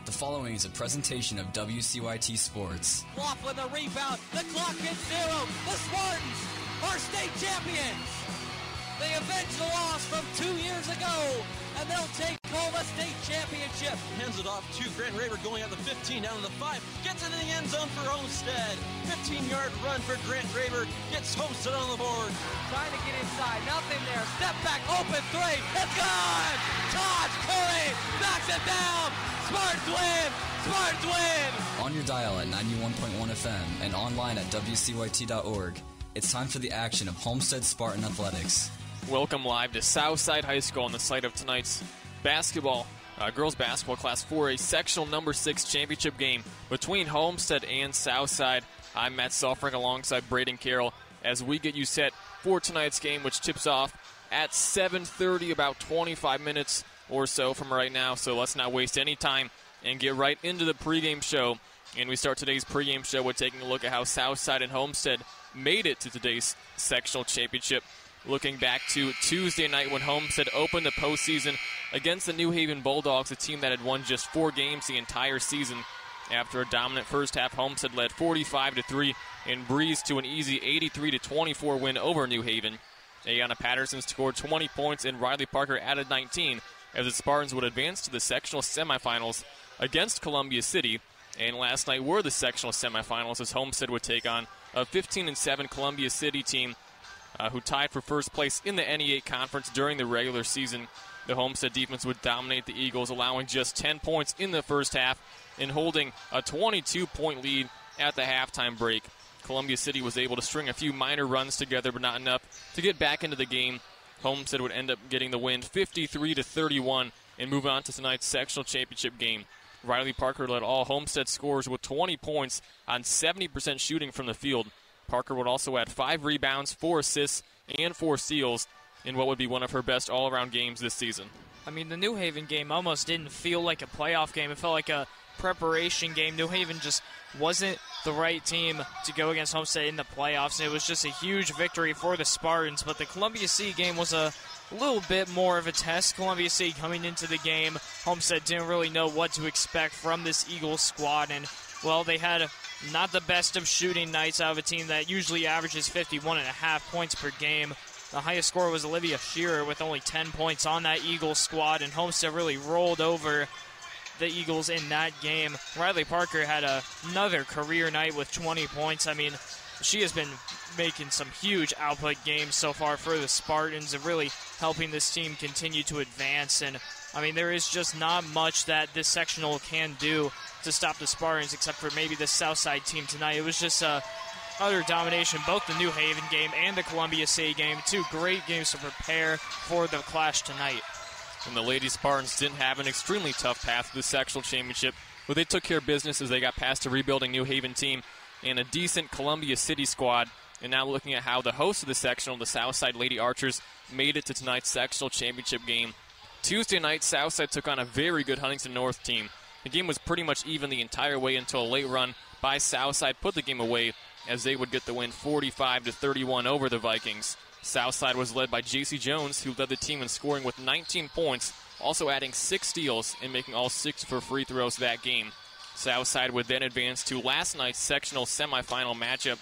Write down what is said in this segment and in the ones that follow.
The following is a presentation of WCYT Sports. Laughlin the rebound. The clock hits zero. The Spartans are state champions. They avenged the loss from 2 years ago, and they'll take home a state championship. Hands it off to Grant Raver going out the 15, down to the 5. Gets into the end zone for Homestead. 15-yard run for Grant Raver. Gets Homestead on the board. Trying to get inside. Nothing there. Step back. Open three. It's gone. Todd Curry knocks it down. Spartans win. Spartans win. On your dial at 91.1 FM and online at WCYT.org, it's time for the action of Homestead Spartan Athletics. Welcome live to Southside High School on the site of tonight's girls basketball Class 4A sectional number 6 championship game between Homestead and Southside. I'm Matt Selfrink alongside Braden Carroll as we get you set for tonight's game, which tips off at 7:30, about 25 minutes or so from right now. So let's not waste any time and get right into the pregame show. And we start today's pregame show with taking a look at how Southside and Homestead made it to today's sectional championship. Looking back to Tuesday night when Homestead opened the postseason against the New Haven Bulldogs, a team that had won just 4 games the entire season. After a dominant first half, Homestead led 45-3 and breezed to an easy 83-24 win over New Haven. Ayanna Patterson scored 20 points and Riley Parker added 19 as the Spartans would advance to the sectional semifinals against Columbia City. And last night were the sectional semifinals as Homestead would take on a 15-7 Columbia City team who tied for first place in the NE8 conference during the regular season. The Homestead defense would dominate the Eagles, allowing just 10 points in the first half and holding a 22-point lead at the halftime break. Columbia City was able to string a few minor runs together, but not enough to get back into the game. Homestead would end up getting the win 53-31 and move on to tonight's sectional championship game. Riley Parker led all Homestead scorers with 20 points on 70% shooting from the field. Parker would also add 5 rebounds, 4 assists, and 4 steals in what would be one of her best all-around games this season. I mean, the New Haven game almost didn't feel like a playoff game. It felt like a preparation game. New Haven just wasn't the right team to go against Homestead in the playoffs, and it was just a huge victory for the Spartans. But the Columbia City game was a little bit more of a test. Columbia City coming into the game, Homestead didn't really know what to expect from this Eagles squad, and, well, they had not the best of shooting nights out of a team that usually averages 51.5 points per game. The highest scorer was Olivia Shearer with only 10 points on that Eagles squad, and Homestead really rolled over the Eagles in that game. Riley Parker had another career night with 20 points. I mean, she has been making some huge output games so far for the Spartans and really helping this team continue to advance. And, I mean, there is just not much that this sectional can do to stop the Spartans except for maybe the Southside team tonight. It was just utter domination, both the New Haven game and the Columbia City game. 2 great games to prepare for the clash tonight. And the Lady Spartans didn't have an extremely tough path to the sectional championship, but they took care of business as they got past a rebuilding New Haven team and a decent Columbia City squad. And now looking at how the host of the sectional, the Southside Lady Archers, made it to tonight's sectional championship game. Tuesday night, Southside took on a very good Huntington North team. The game was pretty much even the entire way until a late run by Southside put the game away as they would get the win 45-31 over the Vikings. Southside was led by JC Jones, who led the team in scoring with 19 points, also adding 6 steals and making all 6 for free throws that game. Southside would then advance to last night's sectional semifinal matchup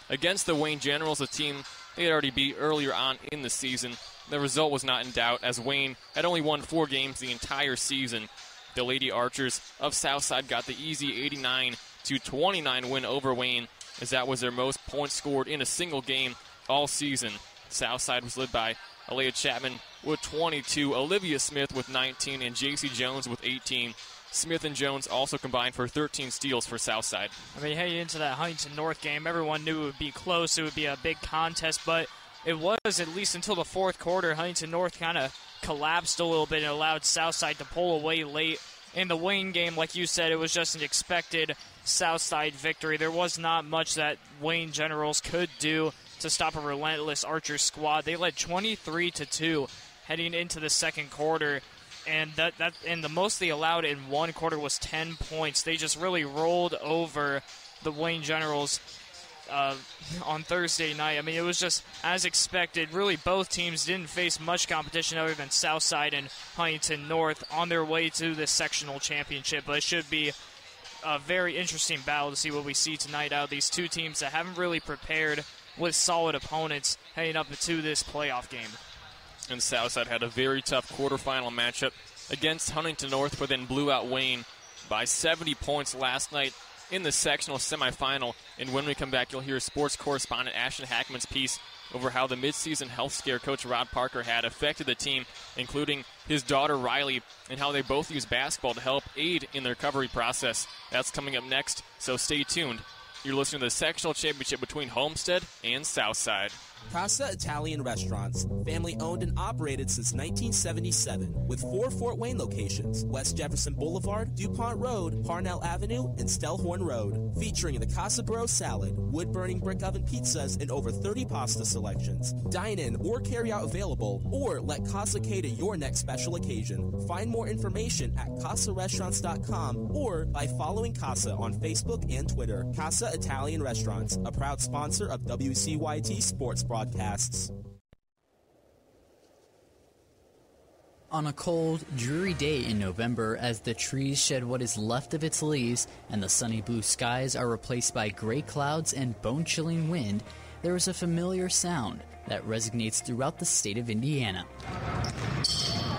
against the Wayne Generals, a team they had already beat earlier on in the season. The result was not in doubt, as Wayne had only won 4 games the entire season. The Lady Archers of Southside got the easy 89-29 win over Wayne, as that was their most points scored in a single game all season. Southside was led by Alea Chapman with 22, Olivia Smith with 19, and JC Jones with 18. Smith and Jones also combined for 13 steals for Southside. I mean, heading into that Huntington North game, everyone knew it would be close. It would be a big contest, but it was, at least until the fourth quarter. Huntington North kind of collapsed a little bit and allowed Southside to pull away late. In the Wayne game, like you said, it was just an expected Southside victory. There was not much that Wayne Generals could do to stop a relentless Archer squad. They led 23-2 heading into the second quarter, and and the most they allowed in one quarter was 10 points. They just really rolled over the Wayne Generals. on Thursday night. I mean, it was just as expected. Really, both teams didn't face much competition other than Southside and Huntington North on their way to the sectional championship. But it should be a very interesting battle to see what we see tonight out of these two teams that haven't really prepared with solid opponents heading up into this playoff game. And Southside had a very tough quarterfinal matchup against Huntington North, but then blew out Wayne by 70 points last night in the sectional semifinal. And when we come back, you'll hear sports correspondent Ashton Hackman's piece over how the midseason health scare Coach Rod Parker had affected the team, including his daughter Riley, and how they both use basketball to help aid in the recovery process. That's coming up next, so stay tuned. You're listening to the sectional championship between Homestead and Southside. Casa Italian Restaurants, family owned and operated since 1977, with 4 Fort Wayne locations: West Jefferson Boulevard, DuPont Road, Parnell Avenue, and Stellhorn Road. Featuring the Casa Bro salad, wood-burning brick oven pizzas, and over 30 pasta selections. Dine-in or carry-out available, or let Casa cater your next special occasion. Find more information at CasaRestaurants.com or by following Casa on Facebook and Twitter. Casa Italian Restaurants, a proud sponsor of WCYT Sports broadcasts. On a cold, dreary day in November, as the trees shed what is left of its leaves and the sunny blue skies are replaced by gray clouds and bone-chilling wind, there is a familiar sound that resonates throughout the state of Indiana.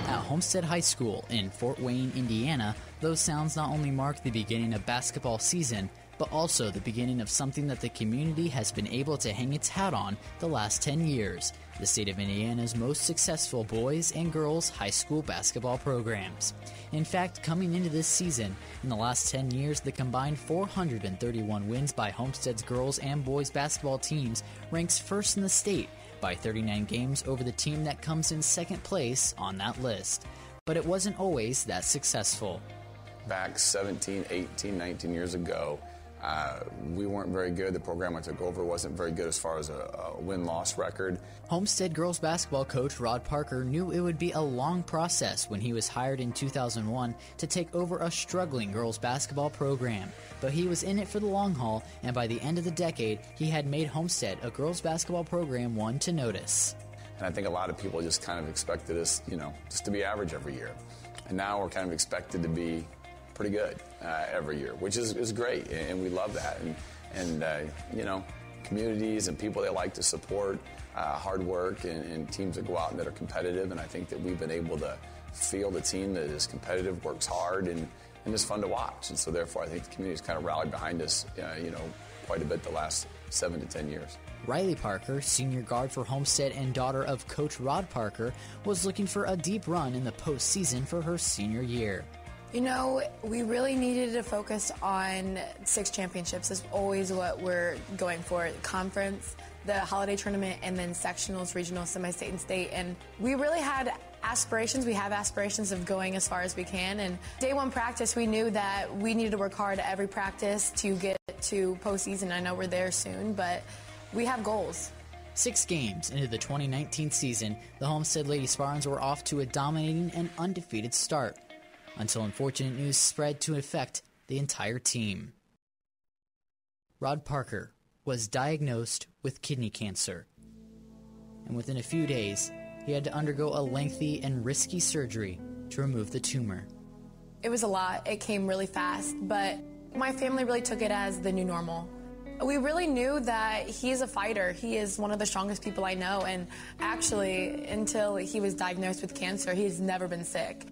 At Homestead High School in Fort Wayne, Indiana, those sounds not only mark the beginning of basketball season, but also the beginning of something that the community has been able to hang its hat on the last 10 years, the state of Indiana's most successful boys and girls high school basketball programs. In fact, coming into this season, in the last 10 years, the combined 431 wins by Homestead's girls and boys basketball teams ranks first in the state by 39 games over the team that comes in second place on that list. But it wasn't always that successful. Back 17, 18, 19 years ago, we weren't very good. The program I took over wasn't very good as far as a win-loss record. Homestead girls basketball coach Rod Parker knew it would be a long process when he was hired in 2001 to take over a struggling girls basketball program. But he was in it for the long haul, and by the end of the decade, he had made Homestead a girls basketball program one to notice. And I think a lot of people just kind of expected us, just to be average every year. And now we're kind of expected to be pretty good every year, which is great, and we love that. And communities and people they like to support hard work and teams that go out and that are competitive. And I think that we've been able to field a team that is competitive, works hard, and is fun to watch. And so therefore, I think the community's kind of rallied behind us, quite a bit the last 7 to 10 years. Riley Parker, senior guard for Homestead and daughter of Coach Rod Parker, was looking for a deep run in the postseason for her senior year. We really needed to focus on 6 championships. Is always what we're going for. Conference, the holiday tournament, and then sectionals, regional, semi-state, and state. And we really had aspirations. We have aspirations of going as far as we can. And day one practice, we knew that we needed to work hard at every practice to get to postseason. I know we're there soon, but we have goals. 6 games into the 2019 season, the Homestead Lady Spartans were off to a dominating and undefeated start, until unfortunate news spread to affect the entire team. Rod Parker was diagnosed with kidney cancer, and within a few days, he had to undergo a lengthy and risky surgery to remove the tumor. It was a lot. It came really fast, but my family really took it as the new normal. We really knew that he is a fighter. He is one of the strongest people I know, and actually, until he was diagnosed with cancer, he's never been sick.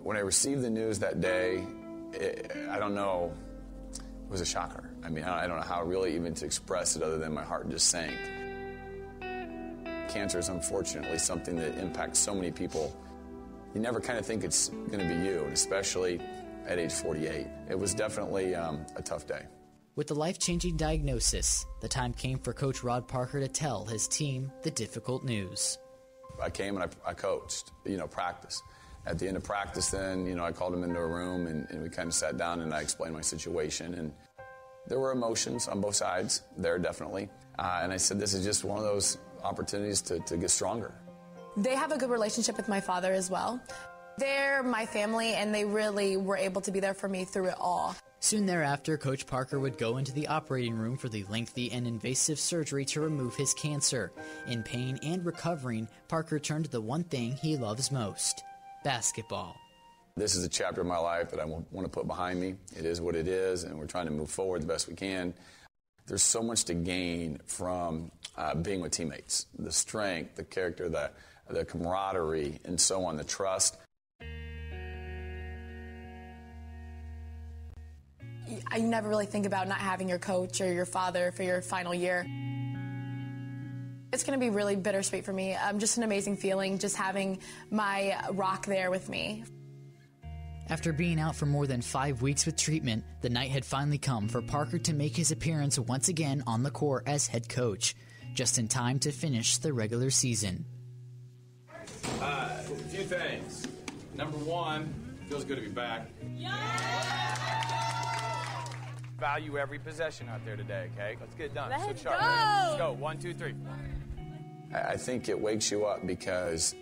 When I received the news that day, I don't know, it was a shocker. I mean, I don't know how really even to express it other than my heart just sank. Cancer is unfortunately something that impacts so many people. You never kind of think it's going to be you, and especially at age 48. It was definitely a tough day. With the life-changing diagnosis, the time came for Coach Rod Parker to tell his team the difficult news. I came and I coached, practice. At the end of practice then, I called him into a room and we kind of sat down and I explained my situation. And there were emotions on both sides there, definitely. And I said, this is just one of those opportunities to get stronger. They have a good relationship with my father as well. They're my family, and they really were able to be there for me through it all. Soon thereafter, Coach Parker would go into the operating room for the lengthy and invasive surgery to remove his cancer. In pain and recovering, Parker turned to the one thing he loves most: basketball. This is a chapter of my life that I want to put behind me. It is what it is, and we're trying to move forward the best we can. There's so much to gain from being with teammates. The strength, the character, the camaraderie, and so on, the trust. You never really think about not having your coach or your father for your final year. It's going to be really bittersweet for me. Just an amazing feeling, just having my rock there with me. After being out for more than 5 weeks with treatment, the night had finally come for Parker to make his appearance once again on the court as head coach, just in time to finish the regular season. A few things. Number one, feels good to be back. Value every possession out there today, okay? Let's get it done. Let's go. Let's go. 1, 2, 3. I think it wakes you up because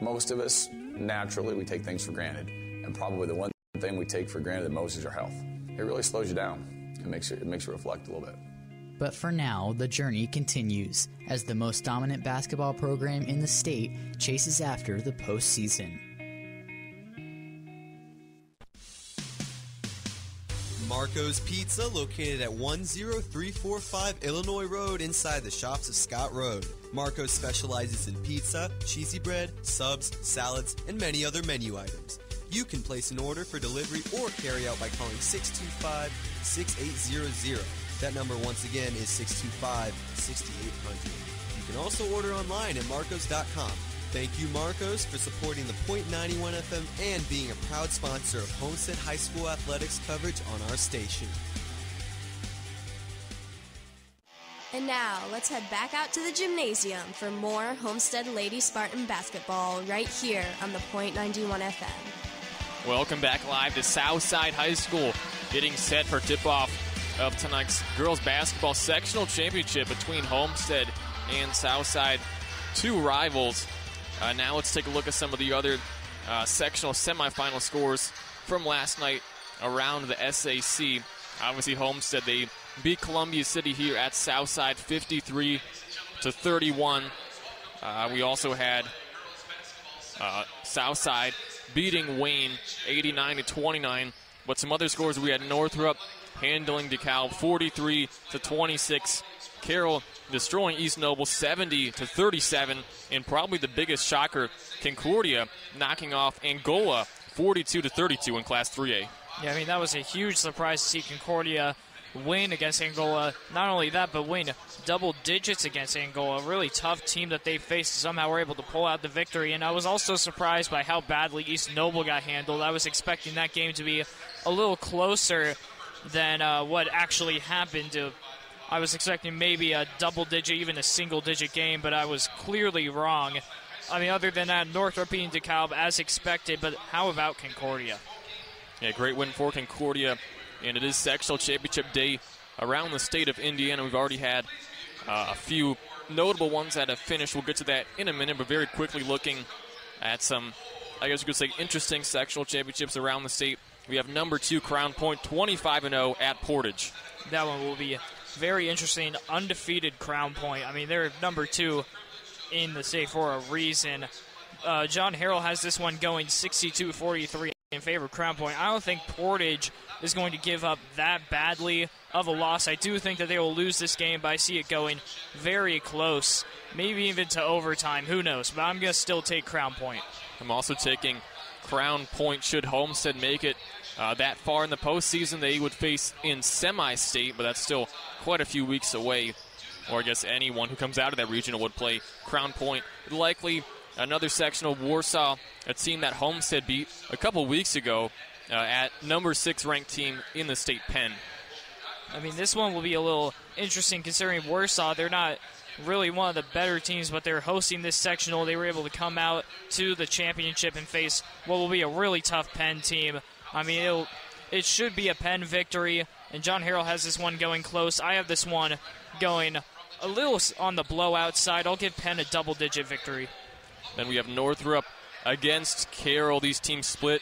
most of us, naturally, we take things for granted. And probably the one thing we take for granted the most is your health. It really slows you down. It makes you reflect a little bit. But for now, the journey continues as the most dominant basketball program in the state chases after the postseason. Marco's Pizza, located at 10345 Illinois Road inside the shops of Scott Road. Marco's specializes in pizza, cheesy bread, subs, salads, and many other menu items. You can place an order for delivery or carry out by calling 625-6800. That number once again is 625-6800. You can also order online at marcos.com. Thank you, Marcos, for supporting the .91 FM and being a proud sponsor of Homestead High School athletics coverage on our station. And now, let's head back out to the gymnasium for more Homestead Lady Spartan basketball right here on the .91 FM. Welcome back live to Southside High School, getting set for tip-off of tonight's girls basketball sectional championship between Homestead and Southside, two rivals. Now let's take a look at some of the other sectional semifinal scores from last night around the SAC. Obviously, Homestead, they beat Columbia City here at Southside 53-31. We also had Southside beating Wayne 89-29. But some other scores, we had Northrop handling DeKalb 43-26. Carroll destroying East Noble 70-37, and probably the biggest shocker, Concordia knocking off Angola 42-32 in Class 3A. Yeah, I mean, that was a huge surprise to see Concordia win against Angola. Not only that, but win double digits against Angola. A really tough team that they faced, somehow were able to pull out the victory. And I was also surprised by how badly East Noble got handled. I was expecting that game to be a little closer than what actually happened. I was expecting maybe a double-digit, even a single-digit game, but I was clearly wrong. I mean, other than that, Northrop beating DeKalb as expected, but how about Concordia? Yeah, great win for Concordia, and it is sectional championship day around the state of Indiana. We've already had a few notable ones that have finished. We'll get to that in a minute, but very quickly looking at some, I guess you could say, interesting sectional championships around the state. We have number 2 Crown Point 25-0 at Portage. That one will be very interesting. Undefeated Crown Point. I mean, they're number 2 in the state for a reason. John Harrell has this one going 62-43 in favor of Crown Point. I don't think Portage is going to give up that badly of a loss. I do think that they will lose this game, but I see it going very close, maybe even to overtime. Who knows? But I'm going to still take Crown Point. I'm also taking Crown Point should Homestead make it that far in the postseason. They would face in semi-state, but that's still quite a few weeks away. Or I guess anyone who comes out of that regional would play Crown Point. Likely another sectional, Warsaw, a team that Homestead beat a couple weeks ago at number 6 ranked team in the state Penn. I mean, this one will be a little interesting considering Warsaw, they're not really one of the better teams, but they're hosting this sectional. They were able to come out to the championship and face what will be a really tough Penn team. I mean, it should be a Penn victory, and John Harrell has this one going close. I have this one going a little on the blowout side. I'll give Penn a double-digit victory. Then we have Northrop against Carroll. These teams split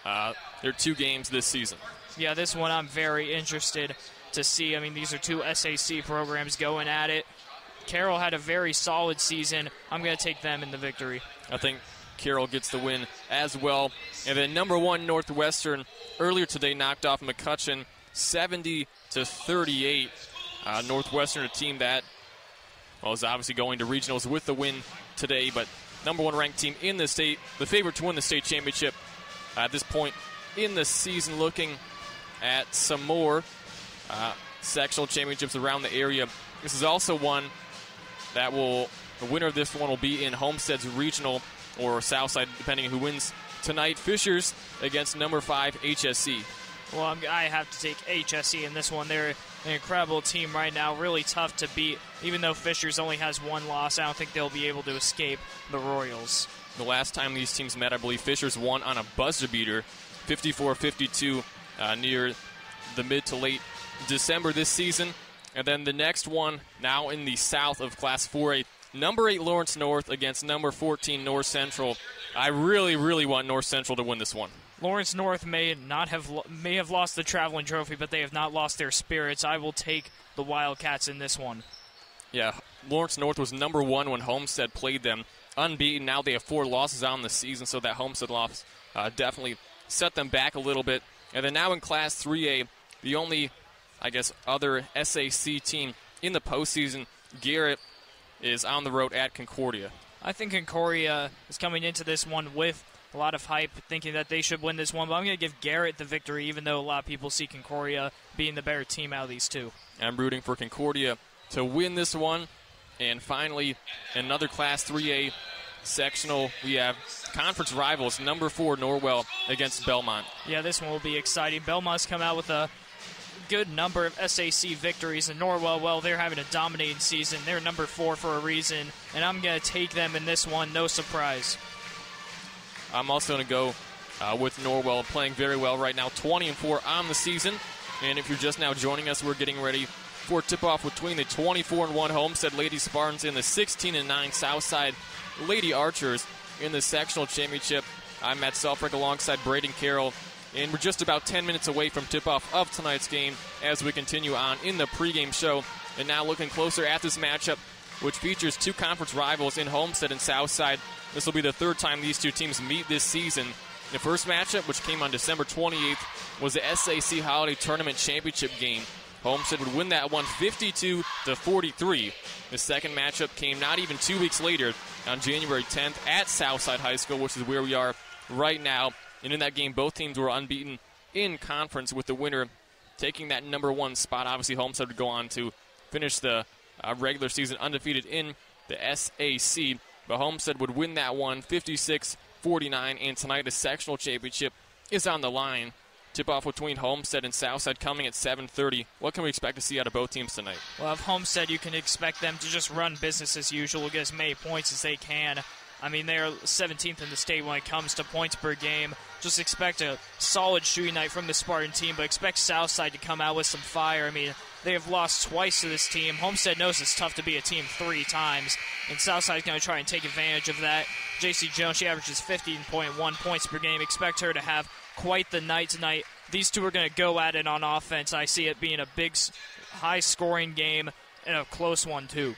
their 2 games this season. Yeah, this one I'm very interested to see. I mean, these are 2 SAC programs going at it. Carroll had a very solid season. I'm going to take them in the victory. I think Carroll gets the win as well. And then number 1 Northwestern earlier today knocked off McCutcheon 70-38. Northwestern, a team that is obviously going to regionals with the win today, but number 1 ranked team in the state, the favorite to win the state championship at this point in the season. Looking at some more sectional championships around the area. This is also one that the winner of this one will be in Homestead's regional or Southside, depending on who wins tonight. Fishers against number 5 HSC. Well, I have to take HSC in this one. They're an incredible team right now, really tough to beat. Even though Fishers only has 1 loss, I don't think they'll be able to escape the Royals. The last time these teams met, I believe Fishers won on a buzzer beater, 54-52, near the mid to late December this season. And then the next one, now in the south of Class 4A, number 8 Lawrence North against number 14 North Central. I really, really want North Central to win this one. Lawrence North may have lost the traveling trophy, but they have not lost their spirits. I will take the Wildcats in this one. Yeah, Lawrence North was number 1 when Homestead played them. Unbeaten. Now they have 4 losses on the season, so that Homestead loss definitely set them back a little bit. And then now in Class 3A, the only, other SAC team in the postseason, Garrett is on the road at Concordia. I think Concordia is coming into this one with a lot of hype, thinking that they should win this one, but I'm going to give Garrett the victory, even though a lot of people see Concordia being the better team out of these 2. I'm rooting for Concordia to win this one. And finally, another Class 3A sectional, we have conference rivals, number 4 Norwell against Belmont. Yeah, this one will be exciting. Belmont's come out with a good number of SAC victories, and Norwell, they're having a dominating season. They're number 4 for a reason, and I'm going to take them in this one, no surprise. I'm also going to go with Norwell, playing very well right now, 20-4 on the season. And if you're just now joining us, we're getting ready for tip-off between the 24-1 Homestead Lady Spartans and the 16-9 Southside Lady Archers in the sectional championship. I'm Matt Selfrick alongside Braden Carroll, and we're just about 10 minutes away from tip-off of tonight's game as we continue on in the pregame show. And now looking closer at this matchup, which features 2 conference rivals in Homestead and Southside. This will be the 3rd time these 2 teams meet this season. The first matchup, which came on December 28th, was the SAC Holiday Tournament Championship game. Homestead would win that one 52-43. The second matchup came not even 2 weeks later on January 10th at Southside High School, which is where we are right now. And in that game, both teams were unbeaten in conference, with the winner taking that number 1 spot. Obviously, Homestead would go on to finish the regular season undefeated in the SAC. But Homestead would win that one 56-49. And tonight, the sectional championship is on the line. Tip-off between Homestead and Southside coming at 7:30. What can we expect to see out of both teams tonight? Well, if Homestead, you can expect them to just run business as usual, get as many points as they can. I mean, they're 17th in the state when it comes to points per game. Just expect a solid shooting night from the Spartan team, but expect Southside to come out with some fire. I mean, they have lost twice to this team. Homestead knows it's tough to be a team 3 times, and Southside's going to try and take advantage of that. J.C. Jones, she averages 15.1 points per game. Expect her to have quite the night tonight. These 2 are going to go at it on offense. I see it being a big, high-scoring game and a close one, too.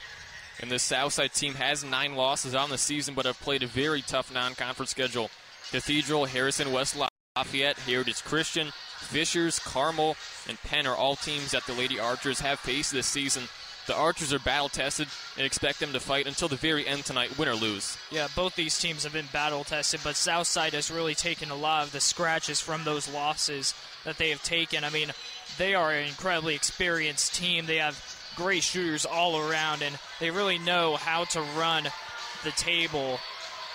And the Southside team has 9 losses on the season, but have played a very tough non-conference schedule. Cathedral, Harrison, West Lafayette, Heritage Christian, Fishers, Carmel, and Penn are all teams that the Lady Archers have faced this season. The Archers are battle-tested and expect them to fight until the very end tonight, win or lose. Yeah, both these teams have been battle-tested, but Southside has really taken a lot of the scratches from those losses that they have taken. I mean, they are an incredibly experienced team. They have great shooters all around, and they really know how to run the table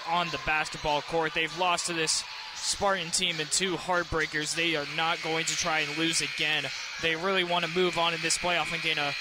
on the basketball court. They've lost to this Spartan team in 2 heartbreakers. They are not going to try and lose again. They really want to move on in this playoff and gain a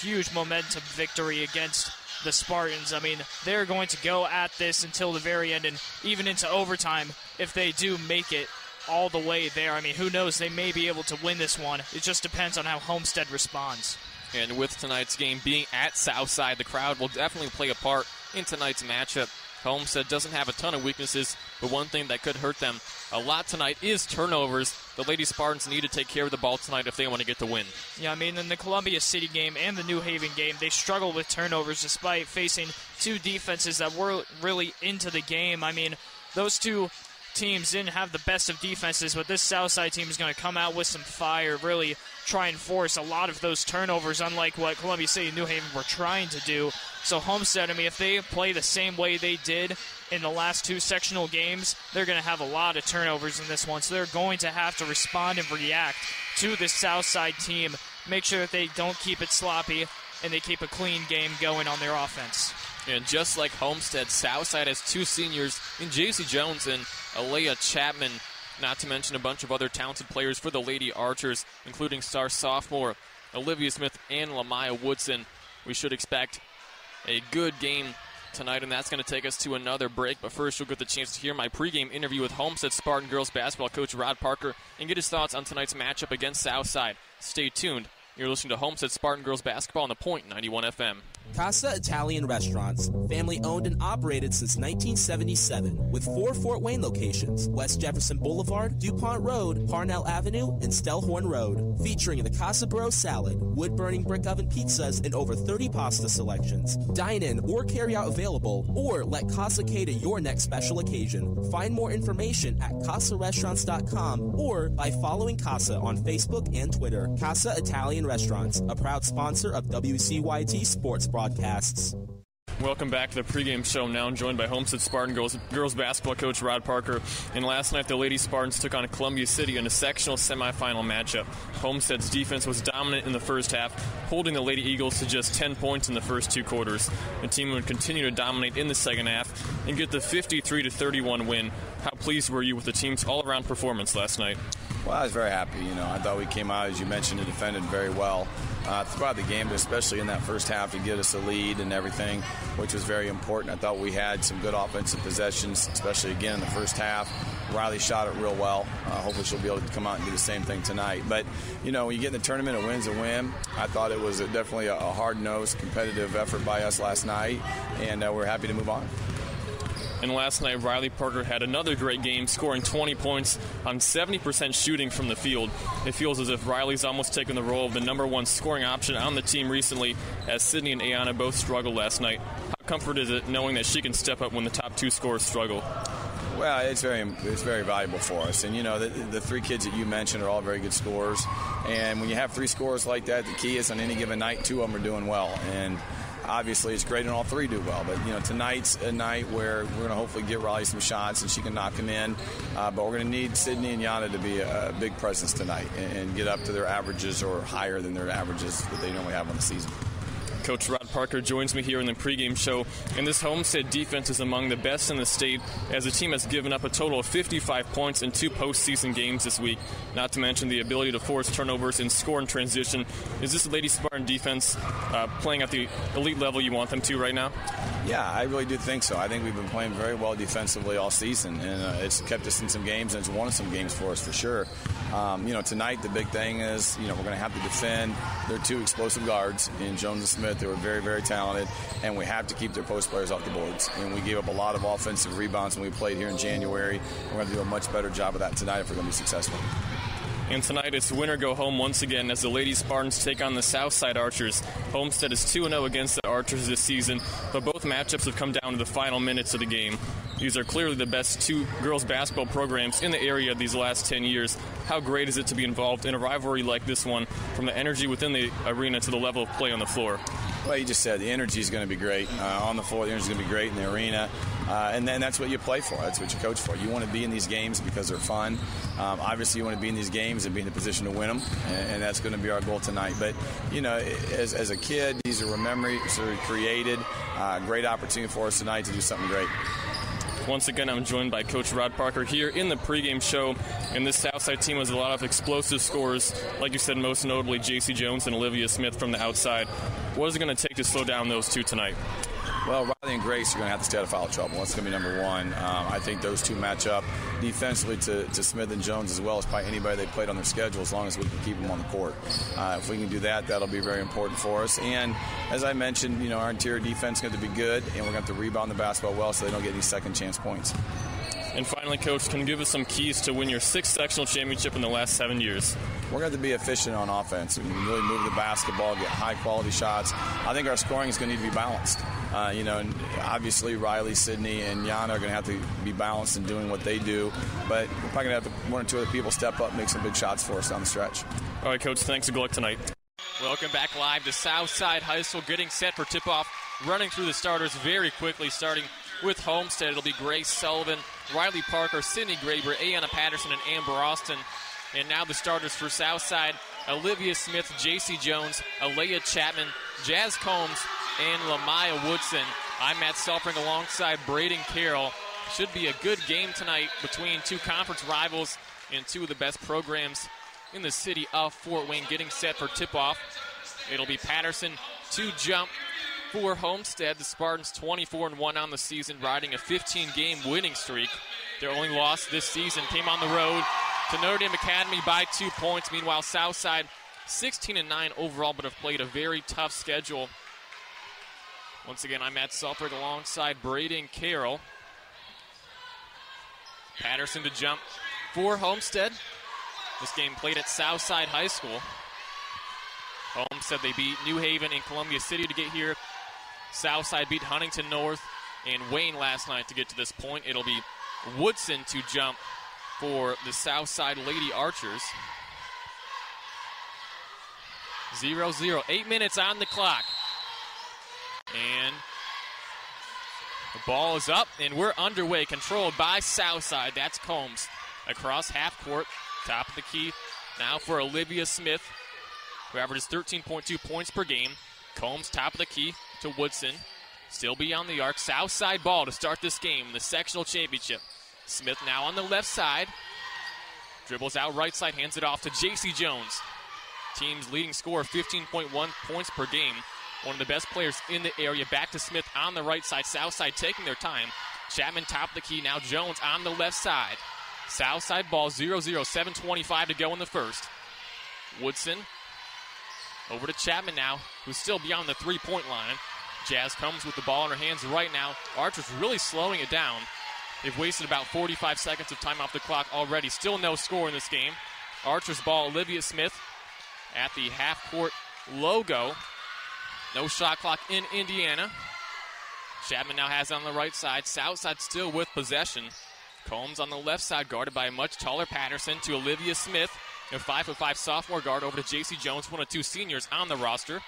huge momentum victory against the Spartans. I mean, they're going to go at this until the very end and even into overtime if they do make it all the way there. I mean, who knows? They may be able to win this one. It just depends on how Homestead responds. And with tonight's game being at Southside, the crowd will definitely play a part in tonight's matchup. Homestead doesn't have a ton of weaknesses, but one thing that could hurt them a lot tonight is turnovers. The Lady Spartans need to take care of the ball tonight if they want to get the win. Yeah, I mean, in the Columbia City game and the New Haven game, they struggled with turnovers despite facing two defenses that were really into the game. I mean, those two teams didn't have the best of defenses, but this Southside team is going to come out with some fire, really try and force a lot of those turnovers, unlike what Columbia City and New Haven were trying to do. So Homestead, I mean, if they play the same way they did in the last two sectional games, they're going to have a lot of turnovers in this one. So they're going to have to respond and react to this Southside team, make sure that they don't keep it sloppy and they keep a clean game going on their offense. And just like Homestead, Southside has two seniors in J.C. Jones and Alea Chapman, not to mention a bunch of other talented players for the Lady Archers, including star sophomore Olivia Smith and Lamaya Woodson. We should expect a good game tonight, and that's going to take us to another break. But first, you'll get the chance to hear my pregame interview with Homestead Spartan girls basketball coach Rod Parker and get his thoughts on tonight's matchup against Southside. Stay tuned. You're listening to Homestead Spartan girls basketball on the Point 91 FM. Casa Italian Restaurants, family owned and operated since 1977, with 4 Fort Wayne locations: West Jefferson Boulevard, DuPont Road, Parnell Avenue, and Stellhorn Road. Featuring the Casa Bro salad, wood-burning brick oven pizzas, and over 30 pasta selections. Dine-in or carry-out available, or let Casa cater your next special occasion. Find more information at CasaRestaurants.com or by following Casa on Facebook and Twitter. Casa Italian Restaurants, a proud sponsor of WCYT Sports Broadcasts. Welcome back to the pregame show. Now I'm joined by Homestead Spartan girls basketball coach Rod Parker. And last night the Lady Spartans took on Columbia City in a sectional semifinal matchup. Homestead's defense was dominant in the first half, holding the Lady Eagles to just 10 points in the first two quarters. The team would continue to dominate in the second half and get the 53-31 win. How pleased were you with the team's all-around performance last night? Well, I was very happy. I thought we came out, as you mentioned, and defended very well throughout the game, but especially in that first half to get us a lead and everything, which was very important. I thought we had some good offensive possessions, especially again in the first half. Riley shot it real well. Hopefully she'll be able to come out and do the same thing tonight. But, when you get in the tournament, a win's a win. I thought it was definitely a hard-nosed, competitive effort by us last night, and we're happy to move on. And last night, Riley Parker had another great game, scoring 20 points on 70% shooting from the field. It feels as if Riley's almost taken the role of the number one scoring option on the team recently, as Sydney and Ayana both struggled last night. How comfort is it knowing that she can step up when the top two scorers struggle? Well, it's very valuable for us. And, the three kids that you mentioned are all very good scorers. And when you have three scorers like that, the key is on any given night, two of them are doing well. And obviously, it's great when all three do well. But, tonight's a night where we're going to hopefully get Riley some shots and she can knock them in. But we're going to need Sydney and Yana to be a big presence tonight and get up to their averages or higher than their averages that they normally have on the season. Coach Rod Parker joins me here in the pregame show, and this Homestead defense is among the best in the state, as the team has given up a total of 55 points in 2 postseason games this week, not to mention the ability to force turnovers and score in transition. Is this Lady Spartan defense playing at the elite level you want them to right now? Yeah, I really do think so. I think we've been playing very well defensively all season, and it's kept us in some games, and it's won some games for us for sure. Tonight the big thing is, we're going to have to defend their two explosive guards in Jones and Smith. They were very, very talented, and we have to keep their post players off the boards. And we gave up a lot of offensive rebounds when we played here in January. We're going to do a much better job of that tonight if we're going to be successful. And tonight it's win or go home once again as the Lady Spartans take on the Southside Archers. Homestead is 2-0 against the Archers this season, but both matchups have come down to the final minutes of the game. These are clearly the best two girls basketball programs in the area these last 10 years. How great is it to be involved in a rivalry like this one, from the energy within the arena to the level of play on the floor? Well, you just said the energy is going to be great. On the floor, the energy is going to be great in the arena. And then that's what you play for. That's what you coach for. You want to be in these games because they're fun. Obviously, you want to be in these games and be in the position to win them, and that's going to be our goal tonight. But, as a kid, these are memories that are created. Great opportunity for us tonight to do something great. Once again, I'm joined by Coach Rod Parker here in the pregame show. And this Southside team has a lot of explosive scorers, like you said, most notably J.C. Jones and Olivia Smith from the outside. What is it going to take to slow down those two tonight? Well, Riley and Grace are going to have to stay out of foul trouble. That's going to be number one. I think those two match up defensively to Smith and Jones as well as probably anybody they played on their schedule, as long as we can keep them on the court. If we can do that, that'll be very important for us. And as I mentioned, our interior defense is going to be good, and we're going to have to rebound the basketball well so they don't get any second chance points. And finally, Coach, can you give us some keys to win your 6th sectional championship in the last 7 years? We're going to have to be efficient on offense. We can really move the basketball, get high-quality shots. I think our scoring is going to need to be balanced. And obviously Riley, Sydney, and Yana are going to have to be balanced in doing what they do. But we're probably going to have one or two other people step up and make some big shots for us down the stretch. All right, Coach, thanks and good luck tonight. Welcome back live to Southside High School, getting set for tip-off, running through the starters very quickly, starting with Homestead. It'll be Grace Sullivan, Riley Parker, Sydney Graber, Ayanna Patterson, and Amber Austin. And now the starters for Southside: Olivia Smith, J.C. Jones, Alea Chapman, Jazz Combs, and Lamaya Woodson. I'm Matt Selfring alongside Braden Carroll. Should be a good game tonight between two conference rivals and two of the best programs in the city of Fort Wayne, getting set for tip-off. It'll be Patterson to jump for Homestead. The Spartans 24-1 on the season, riding a 15-game winning streak. Their only loss this season came on the road to Notre Dame Academy by 2 points. Meanwhile, Southside 16-9 overall, but have played a very tough schedule. Once again, I'm Matt Selford alongside Braden Carroll. Patterson to jump for Homestead. This game played at Southside High School. Homestead, they beat New Haven and Columbia City to get here. Southside beat Huntington North and Wayne last night to get to this point. It'll be Woodson to jump for the Southside Lady Archers. 0-0, 8 minutes on the clock. And the ball is up, and we're underway, controlled by Southside. That's Combs across half court, top of the key. Now for Olivia Smith, who averages 13.2 points per game. Combs, top of the key to Woodson. Still beyond the arc. Southside ball to start this game, the sectional championship. Smith now on the left side. Dribbles out right side, hands it off to J.C. Jones. Team's leading scorer, 15.1 points per game. One of the best players in the area. Back to Smith on the right side. Southside taking their time. Chapman top of the key. Now Jones on the left side. Southside ball 0-0. 7:25 to go in the first. Woodson over to Chapman now, who's still beyond the three-point line. Jazz comes with the ball in her hands right now. Archer's really slowing it down. They've wasted about 45 seconds of time off the clock already. Still no score in this game. Archer's ball, Olivia Smith at the half-court logo. No shot clock in Indiana. Chapman now has it on the right side. Southside still with possession. Combs on the left side, guarded by a much taller Patterson to Olivia Smith. A 5'5" sophomore guard over to J.C. Jones, one of two seniors on the roster.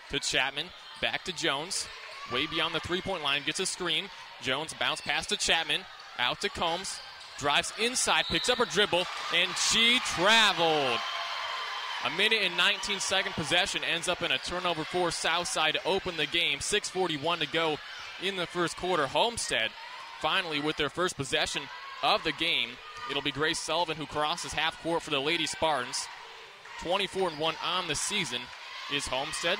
To Chapman, back to Jones. Way beyond the three-point line, gets a screen. Jones bounce pass to Chapman. Out to Combs. Drives inside, picks up her dribble, and she traveled. A minute and 19-second possession ends up in a turnover for Southside to open the game. 6:41 to go in the first quarter. Homestead finally with their first possession of the game. It'll be Grace Sullivan who crosses half court for the Lady Spartans. 24-1 on the season is Homestead.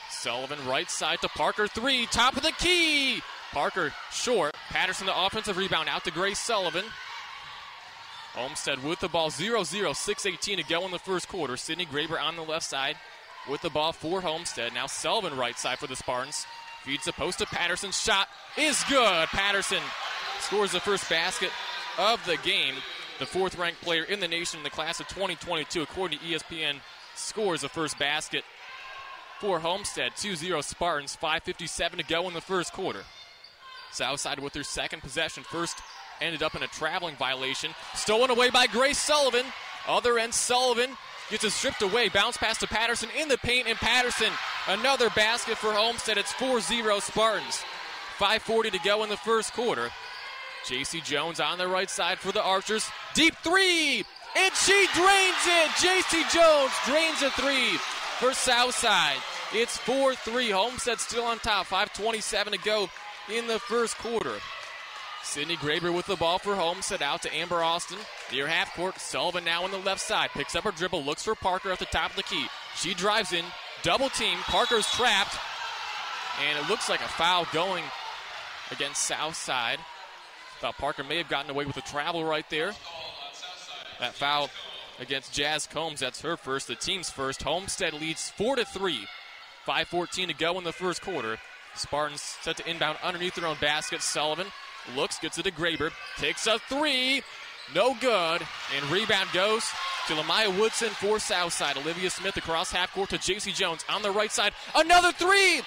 Sullivan right side to Parker. 3, top of the key. Parker short. Patterson the offensive rebound out to Grace Sullivan. Homestead with the ball 0-0, 6:18 to go in the first quarter. Sydney Graber on the left side with the ball for Homestead. Now Sullivan right side for the Spartans. Feeds the post to Patterson. Shot is good. Patterson scores the first basket of the game. The fourth-ranked player in the nation in the class of 2022, according to ESPN, scores the first basket for Homestead. 2-0 Spartans, 5:57 to go in the first quarter. Southside with their second possession. First ended up in a traveling violation. Stolen away by Grace Sullivan. Other end, Sullivan gets it stripped away. Bounce pass to Patterson in the paint, and Patterson, another basket for Homestead. It's 4-0 Spartans. 5:40 to go in the first quarter. J.C. Jones on the right side for the Archers. Deep three, and she drains it. J.C. Jones drains a three for Southside. It's 4-3. Homestead still on top. 5:27 to go in the first quarter. Sydney Graber with the ball for Homestead, out to Amber Austin. Near half court, Sullivan now on the left side. Picks up her dribble, looks for Parker at the top of the key. She drives in, double team. Parker's trapped. And it looks like a foul going against Southside. Thought Parker may have gotten away with a travel right there. That foul against Jazz Combs, that's her first, the team's first. Homestead leads 4-3. 5:14 to go in the first quarter. Spartans set to inbound underneath their own basket. Sullivan looks, gets it to Graber, takes a three, no good, and rebound goes to Lamaya Woodson for Southside. Olivia Smith across half court to J.C. Jones on the right side. Another three!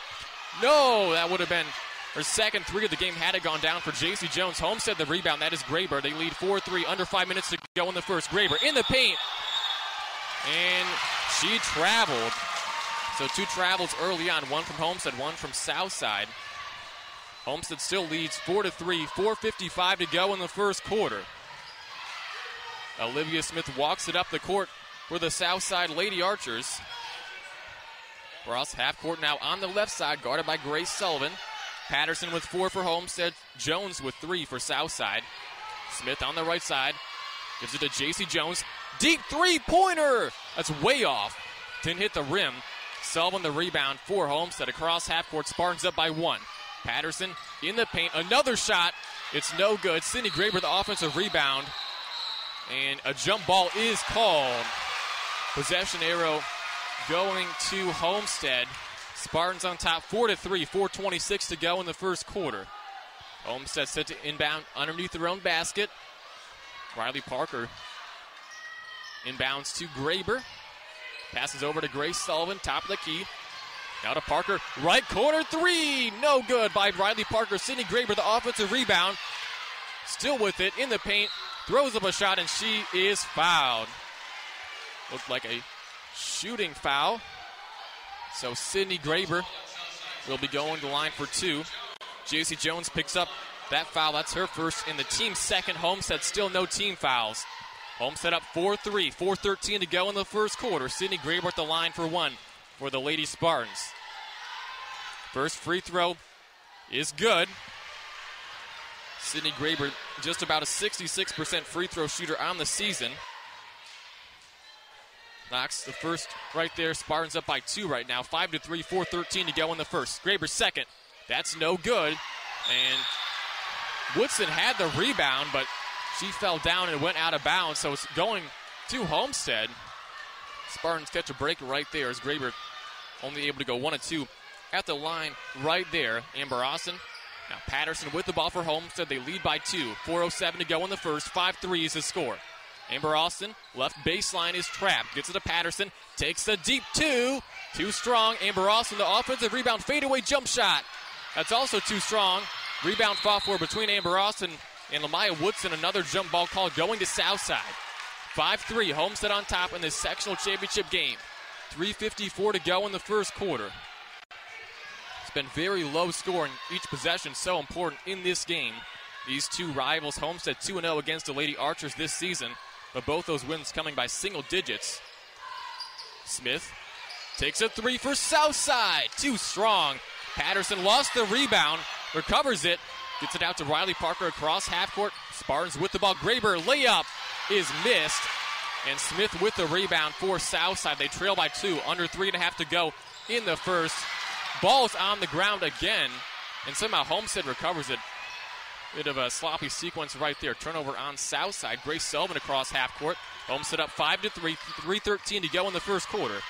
No, that would have been her second three of the game had it gone down for J.C. Jones. Homestead the rebound, that is Graber. They lead 4-3, under 5 minutes to go in the first. Graber in the paint, and she traveled. So two travels early on, one from Homestead, one from Southside. Homestead still leads 4-3, 4:55 to go in the first quarter. Olivia Smith walks it up the court for the Southside Lady Archers. Cross half court now on the left side, guarded by Grace Sullivan. Patterson with 4 for Homestead. Jones with 3 for Southside. Smith on the right side. Gives it to J.C. Jones. Deep three-pointer! That's way off. Didn't hit the rim. Sullivan the rebound for Homestead. Across half court, Spartans up by 1. Patterson in the paint. Another shot. It's no good. Sydney Graber the offensive rebound. And a jump ball is called. Possession arrow going to Homestead. Spartans on top 4-3, 4:26 to go in the first quarter. Homestead set to inbound underneath their own basket. Riley Parker inbounds to Graber. Passes over to Grace Sullivan, top of the key. Now to Parker, right corner three. No good by Riley Parker. Sydney Graber, the offensive rebound. Still with it in the paint. Throws up a shot, and she is fouled. Looked like a shooting foul. So Sydney Graber will be going to the line for 2. J.C. Jones picks up that foul. That's her first and the team's second. Homestead still no team fouls. Homestead up 4-3, 4:13 to go in the first quarter. Sydney Graber at the line for 1 for the Lady Spartans. First free throw is good. Sydney Graber just about a 66% free throw shooter on the season. Knocks the first right there. Spartans up by 2 right now. 5-3, 4:13 to go in the first. Graber second. That's no good. And Woodson had the rebound, but she fell down and went out of bounds, so it's going to Homestead. Spartans catch a break right there as Graber only able to go 1 of 2 at the line right there. Amber Austin. Now Patterson with the ball for Homestead. They lead by 2. 4:07 to go in the first. 5-3 is the score. Amber Austin, left baseline is trapped. Gets it to Patterson. Takes the deep 2. Too strong. Amber Austin, the offensive rebound, fadeaway jump shot. That's also too strong. Rebound fought for between Amber Austin and Lamaya Woodson. Another jump ball call going to Southside. 5-3, Homestead on top in this sectional championship game. 3:54 to go in the first quarter. It's been very low scoring each possession, so important in this game. These two rivals, Homestead 2-0 against the Lady Archers this season, but both those wins coming by single digits. Smith takes a 3 for Southside. Too strong. Patterson lost the rebound, recovers it, gets it out to Riley Parker across half court. Spartans with the ball. Graber layup is missed, and Smith with the rebound for Southside. They trail by 2, under 3.5 to go in the first. Ball's on the ground again, and somehow Homestead recovers it. Bit of a sloppy sequence right there. Turnover on Southside. Grace Sullivan across half court. Homestead up 5-3, 3:13 to go in the first quarter.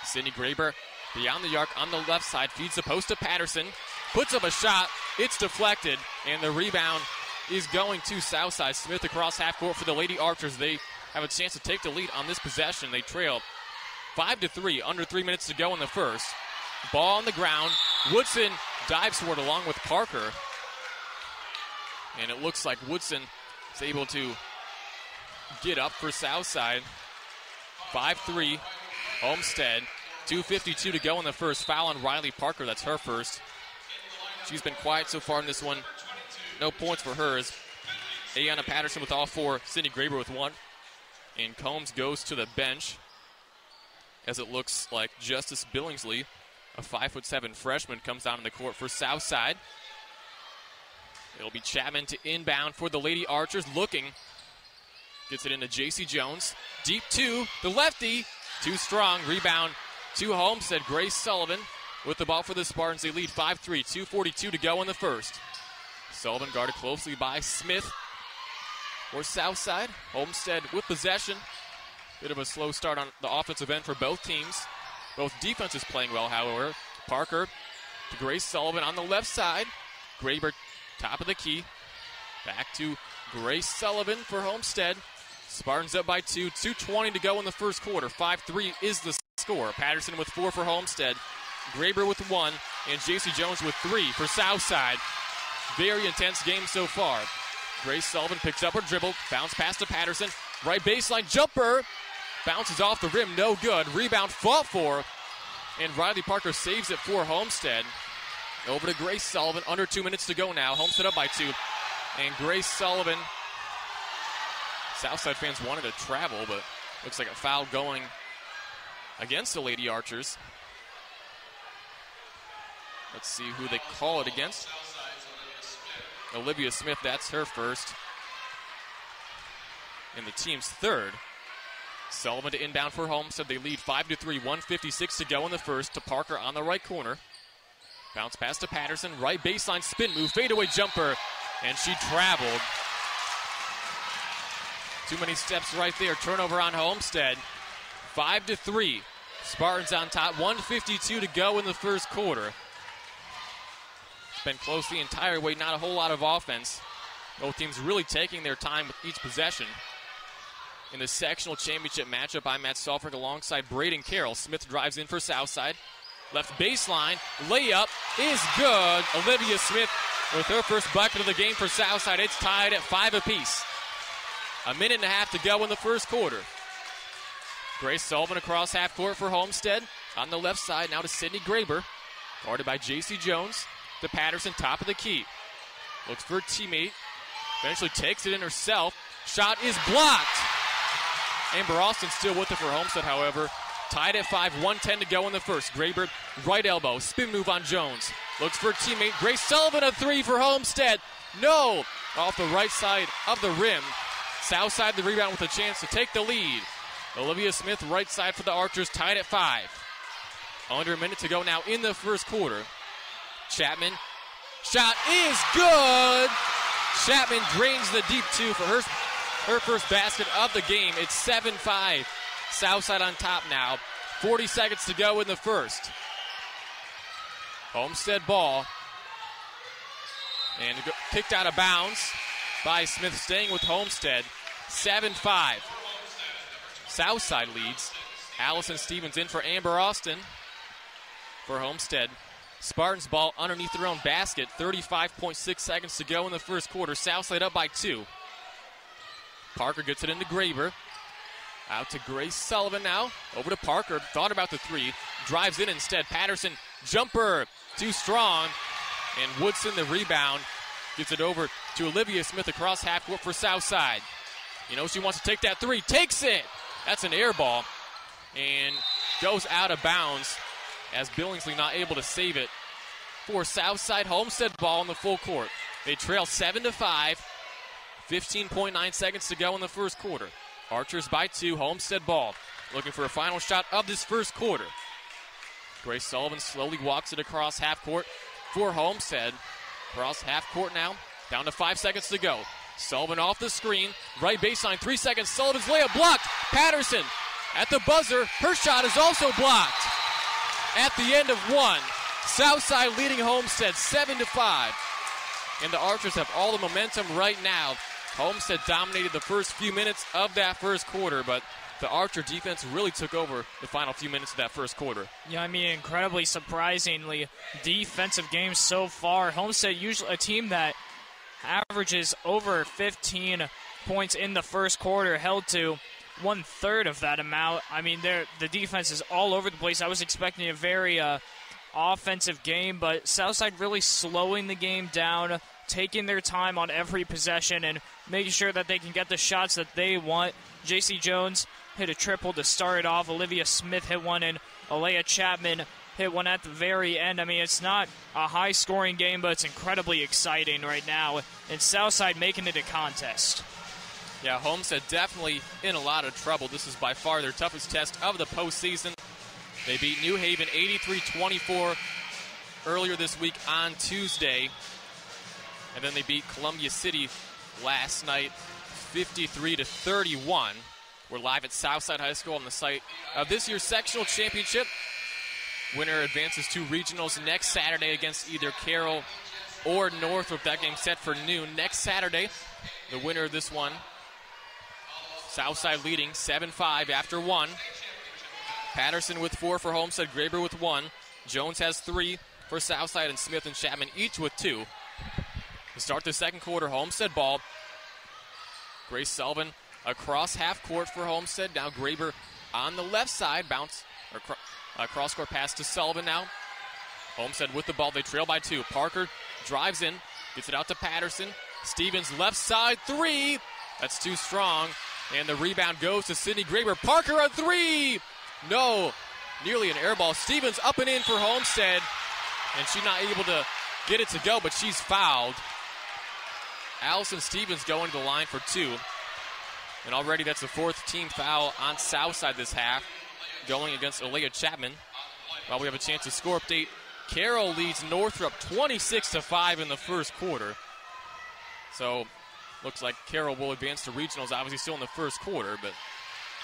Sydney Graber beyond the arc on the left side. Feeds the post to Patterson. Puts up a shot. It's deflected, and the rebound is going to Southside. Smith across half court for the Lady Archers. They have a chance to take the lead on this possession. They trail 5-3, under 3 minutes to go in the first. Ball on the ground. Woodson dives for it along with Parker. And it looks like Woodson is able to get up for Southside. 5-3, Homestead. 2:52 to go in the first. Foul on Riley Parker. That's her first. She's been quiet so far in this one. No points for her as Ayanna Patterson with all 4. Sydney Graber with 1. And Combs goes to the bench as it looks like Justice Billingsley, a 5'7" freshman, comes down in the court for Southside. It'll be Chapman to inbound for the Lady Archers. Looking. Gets it into J.C. Jones. Deep 2. The lefty. Too strong. Rebound to Homestead. Grace Sullivan. with the ball for the Spartans. They lead 5-3, 2:42 to go in the first. Sullivan guarded closely by Smith for Southside. Homestead with possession. Bit of a slow start on the offensive end for both teams. Both defenses playing well, however. Parker to Grace Sullivan on the left side. Graber top of the key. Back to Grace Sullivan for Homestead. Spartans up by 2, 2:20 to go in the first quarter. 5-3 is the score. Patterson with 4 for Homestead. Graber with 1, and J.C. Jones with 3 for Southside. Very intense game so far. Grace Sullivan picks up her dribble, bounce pass to Patterson. Right baseline jumper. Bounces off the rim, no good. Rebound fought for, and Riley Parker saves it for Homestead. Over to Grace Sullivan, under 2 minutes to go now. Homestead up by 2, and Grace Sullivan. Southside fans wanted to travel, but looks like a foul going against the Lady Archers. Let's see who they call it against. Olivia Smith, that's her first. And the team's third. Sullivan to inbound for Homestead. They lead 5-3, 1:56 to go in the first. To Parker on the right corner. Bounce pass to Patterson. Right baseline spin move. Fadeaway jumper. And she traveled. Too many steps right there. Turnover on Homestead. 5-3. Spartans on top. 1:52 to go in the first quarter. It's been close the entire way. Not a whole lot of offense. Both teams really taking their time with each possession. In the sectional championship matchup, I'm Matt Salford alongside Braden Carroll. Smith drives in for Southside. Left baseline. Layup is good. Olivia Smith with her first bucket of the game for Southside. It's tied at 5 apiece. A minute and a half to go in the first quarter. Grace Sullivan across half court for Homestead. On the left side, now to Sydney Graber. Guarded by J.C. Jones. To Patterson, top of the key. Looks for a teammate. Eventually takes it in herself. Shot is blocked. Amber Austin still with it for Homestead, however. Tied at 5, 1:10 to go in the first. Graber, right elbow, spin move on Jones. Looks for a teammate. Grace Sullivan, a 3 for Homestead. No! Off the right side of the rim. Southside the rebound with a chance to take the lead. Olivia Smith, right side for the Archers, tied at 5. Under a minute to go now in the first quarter. Chapman, shot is good! Chapman drains the deep 2 for her first basket of the game. It's 7-5. Southside on top now. 40 seconds to go in the first. Homestead ball. And kicked out of bounds by Smith, staying with Homestead. 7-5. Southside leads. Allison Stevens in for Amber Austin for Homestead. Spartans ball underneath their own basket. 35.6 seconds to go in the first quarter. Southside up by 2. Parker gets it into Graber. Out to Grace Sullivan now. Over to Parker. Thought about the 3. Drives in instead. Patterson, jumper. Too strong. And Woodson, the rebound, gives it over to Olivia Smith across half court for Southside. You know she wants to take that 3. Takes it. That's an air ball. And goes out of bounds as Billingsley not able to save it for Southside. Homestead ball in the full court. They trail 7-5. 15.9 seconds to go in the first quarter. Archers by 2. Homestead ball. Looking for a final shot of this first quarter. Grace Sullivan slowly walks it across half court for Homestead. Across half court now. Down to 5 seconds to go. Sullivan off the screen. Right baseline. 3 seconds. Sullivan's layup blocked. Patterson at the buzzer. Her shot is also blocked. At the end of 1. Southside leading Homestead 7-5. And the Archers have all the momentum right now. Homestead dominated the first few minutes of that first quarter, but the Archer defense really took over the final few minutes of that first quarter. Yeah, I mean, incredibly surprisingly defensive game so far. Homestead, usually a team that averages over 15 points in the first quarter, held to 1/3 of that amount. I mean, the defense is all over the place. I was expecting a very offensive game, but Southside really slowing the game down, taking their time on every possession and making sure that they can get the shots that they want. J.C. Jones hit a triple to start it off. Olivia Smith hit one, and Alea Chapman hit one at the very end. I mean, it's not a high-scoring game, but it's incredibly exciting right now. And Southside making it a contest. Yeah, Homestead definitely in a lot of trouble. This is by far their toughest test of the postseason. They beat New Haven 83-24 earlier this week on Tuesday. And then they beat Columbia City last night 53-31. We're live at Southside High School on the site of this year's sectional championship. Winner advances to regionals next Saturday against either Carroll or Northrop. That game set for noon next Saturday. The winner of this one, Southside leading 7-5 after one. Patterson with 4 for Homestead, Graber with 1. Jones has 3 for Southside, and Smith and Chapman each with 2. To start the second quarter, Homestead ball. Grace Sullivan across half court for Homestead. Now Graber on the left side. Bounce, or cross-court pass to Sullivan now. Homestead with the ball. They trail by 2. Parker drives in, gets it out to Patterson. Stevens left side 3. That's too strong. And the rebound goes to Sydney Graber. Parker on 3. No. Nearly an air ball. Stevens up and in for Homestead. And she's not able to get it to go, but she's fouled. Allison Stevens going to the line for 2. And already that's the 4th team foul on Southside this half, going against Alea Chapman. While we have a chance to score update, Carroll leads Northrop 26-5 in the first quarter. So looks like Carroll will advance to regionals, obviously still in the first quarter, but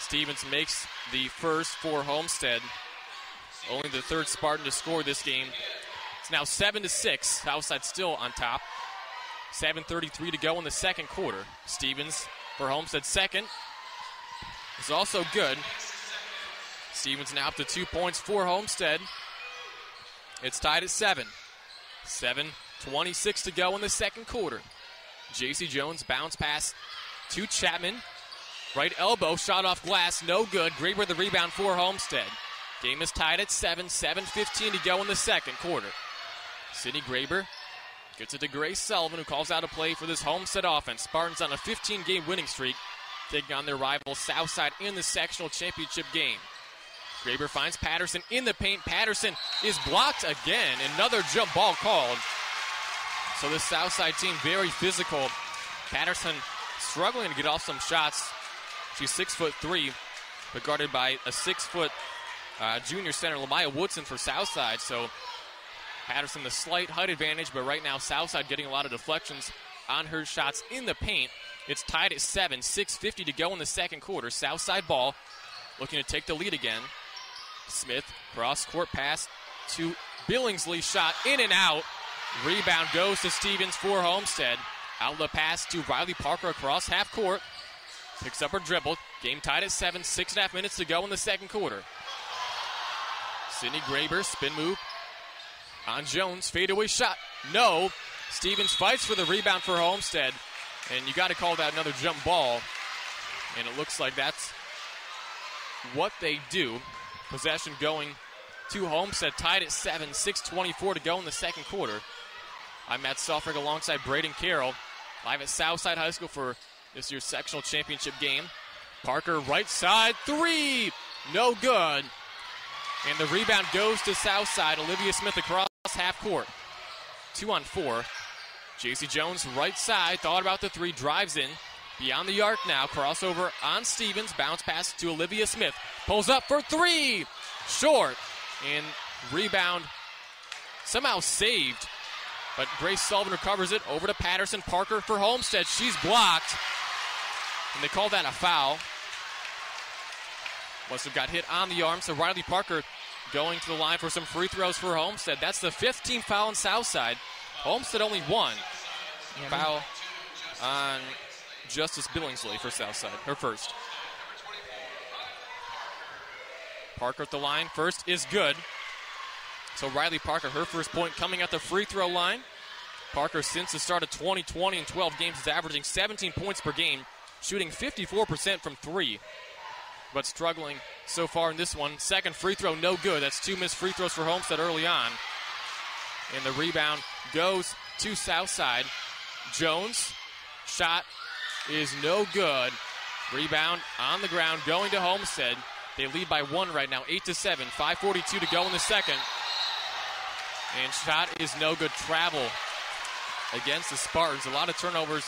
Stevens makes the first for Homestead. Only the 3rd Spartan to score this game. It's now 7-6. Southside still on top. 7:33 to go in the second quarter. Stevens for Homestead second is also good. Stevens now up to 2 points for Homestead. It's tied at 7. 7:26 to go in the second quarter. J.C. Jones bounce pass to Chapman. Right elbow, shot off glass, no good. Graber the rebound for Homestead. Game is tied at 7. 7:15 to go in the second quarter. Sydney Graber gets it to Grace Sullivan, who calls out a play for this Homestead offense. Spartans on a 15-game winning streak, taking on their rival Southside in the sectional championship game. Graber finds Patterson in the paint. Patterson is blocked again. Another jump ball called. So this Southside team very physical. Patterson struggling to get off some shots. She's 6'3", but guarded by a 6-foot junior center, Lamaya Woodson for Southside. So Patterson the slight height advantage, but right now Southside getting a lot of deflections on her shots in the paint. It's tied at 7, 6:50 to go in the second quarter. Southside ball looking to take the lead again. Smith, cross-court pass to Billingsley, shot in and out. Rebound goes to Stevens for Homestead. Outlet pass to Riley Parker across half court. Picks up her dribble. Game tied at 7, 6.5 minutes to go in the second quarter. Sydney Graber, spin move on Jones, fadeaway shot. No. Stevens fights for the rebound for Homestead. And you got to call that another jump ball. And it looks like that's what they do. Possession going to Homestead, tied at 7, 6:24 to go in the second quarter. I'm Matt Selfrick alongside Braden Carroll, live at Southside High School for this year's sectional championship game. Parker right side, 3, no good. And the rebound goes to Southside. Olivia Smith across half court. 2-on-4. J.C. Jones right side, thought about the 3, drives in. Beyond the arc now, crossover on Stevens, bounce pass to Olivia Smith. Pulls up for 3, short. And rebound somehow saved. But Grace Sullivan recovers it, over to Patterson. Parker for Homestead, she's blocked. And they call that a foul. Must have got hit on the arm, so Riley Parker going to the line for some free throws for Homestead. That's the 5th team foul on Southside. Homestead only 1 foul on Justice Billingsley for Southside, her first. Parker at the line, first is good. So Riley Parker, her first point coming at the free throw line. Parker, since the start of 2020 in 12 games, is averaging 17 points per game, shooting 54% from 3. But struggling so far in this one. Second free throw, no good. That's 2 missed free throws for Homestead early on. And the rebound goes to Southside. Jones, shot is no good. Rebound on the ground going to Homestead. They lead by 1 right now, 8-7. 5:42 to go in the second. And shot is no good. Travel against the Spartans. A lot of turnovers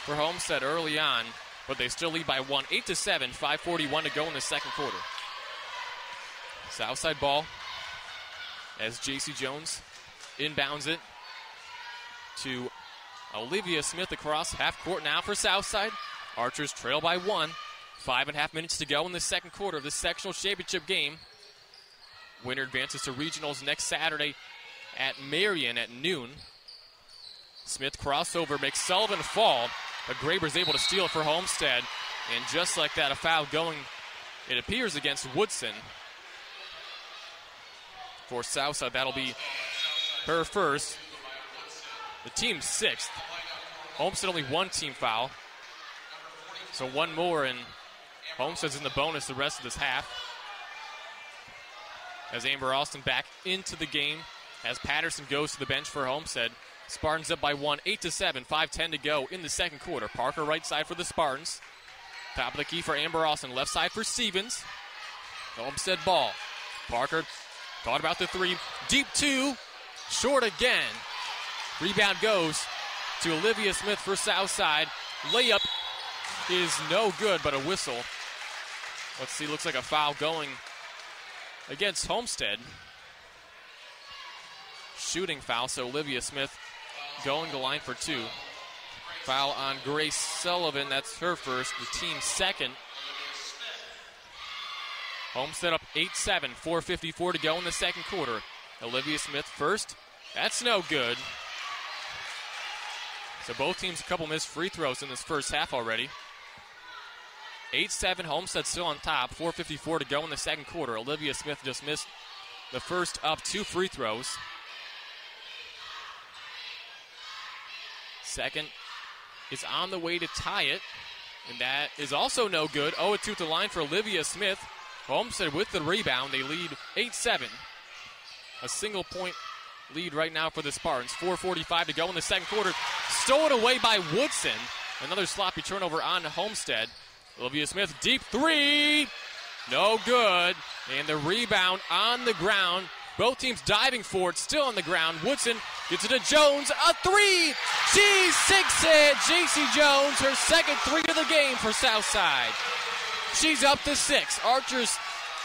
for Homestead early on, but they still lead by 1, 8-7. 5:41 to go in the second quarter. Southside ball as J.C. Jones inbounds it to Olivia Smith across half court now for Southside. Archers trail by 1. 5.5 minutes to go in the second quarter of the sectional championship game. Winner advances to regionals next Saturday at Marion at noon. Smith crossover makes Sullivan fall, but Graber's able to steal it for Homestead. And just like that, a foul going, it appears, against Woodson. For Southside, that'll be her first. The team's 6th. Homestead only 1 team foul. So 1 more, and Homestead's in the bonus the rest of this half. As Amber Austin back into the game, as Patterson goes to the bench for Homestead. Spartans up by 1, 8-7, 5:10 to go in the second quarter. Parker right side for the Spartans. Top of the key for Amber Austin, left side for Stevens. Homestead ball. Parker thought about the 3. Deep 2, short again. Rebound goes to Olivia Smith for Southside. Layup is no good, but a whistle. Let's see, looks like a foul going against Homestead. Shooting foul, so Olivia Smith going to line for 2. Foul on Grace Sullivan, that's her first, the team's second. Homestead up 8-7, 4:54 to go in the second quarter. Olivia Smith first, that's no good. So both teams a couple missed free throws in this first half already. 8-7, Homestead still on top, 4:54 to go in the second quarter. Olivia Smith just missed the first of 2 free throws. Second is on the way to tie it, and that is also no good. 0-2 to the line for Olivia Smith. Homestead with the rebound. They lead 8-7. A single point lead right now for the Spartans. 4:45 to go in the second quarter. Stolen away by Woodson. Another sloppy turnover on Homestead. Olivia Smith, deep 3. No good. And the rebound on the ground. Both teams diving for it, still on the ground. Woodson gets it to Jones, a 3. She sinks it. J.C. Jones, her second 3 of the game for Southside. She's up to 6. Archers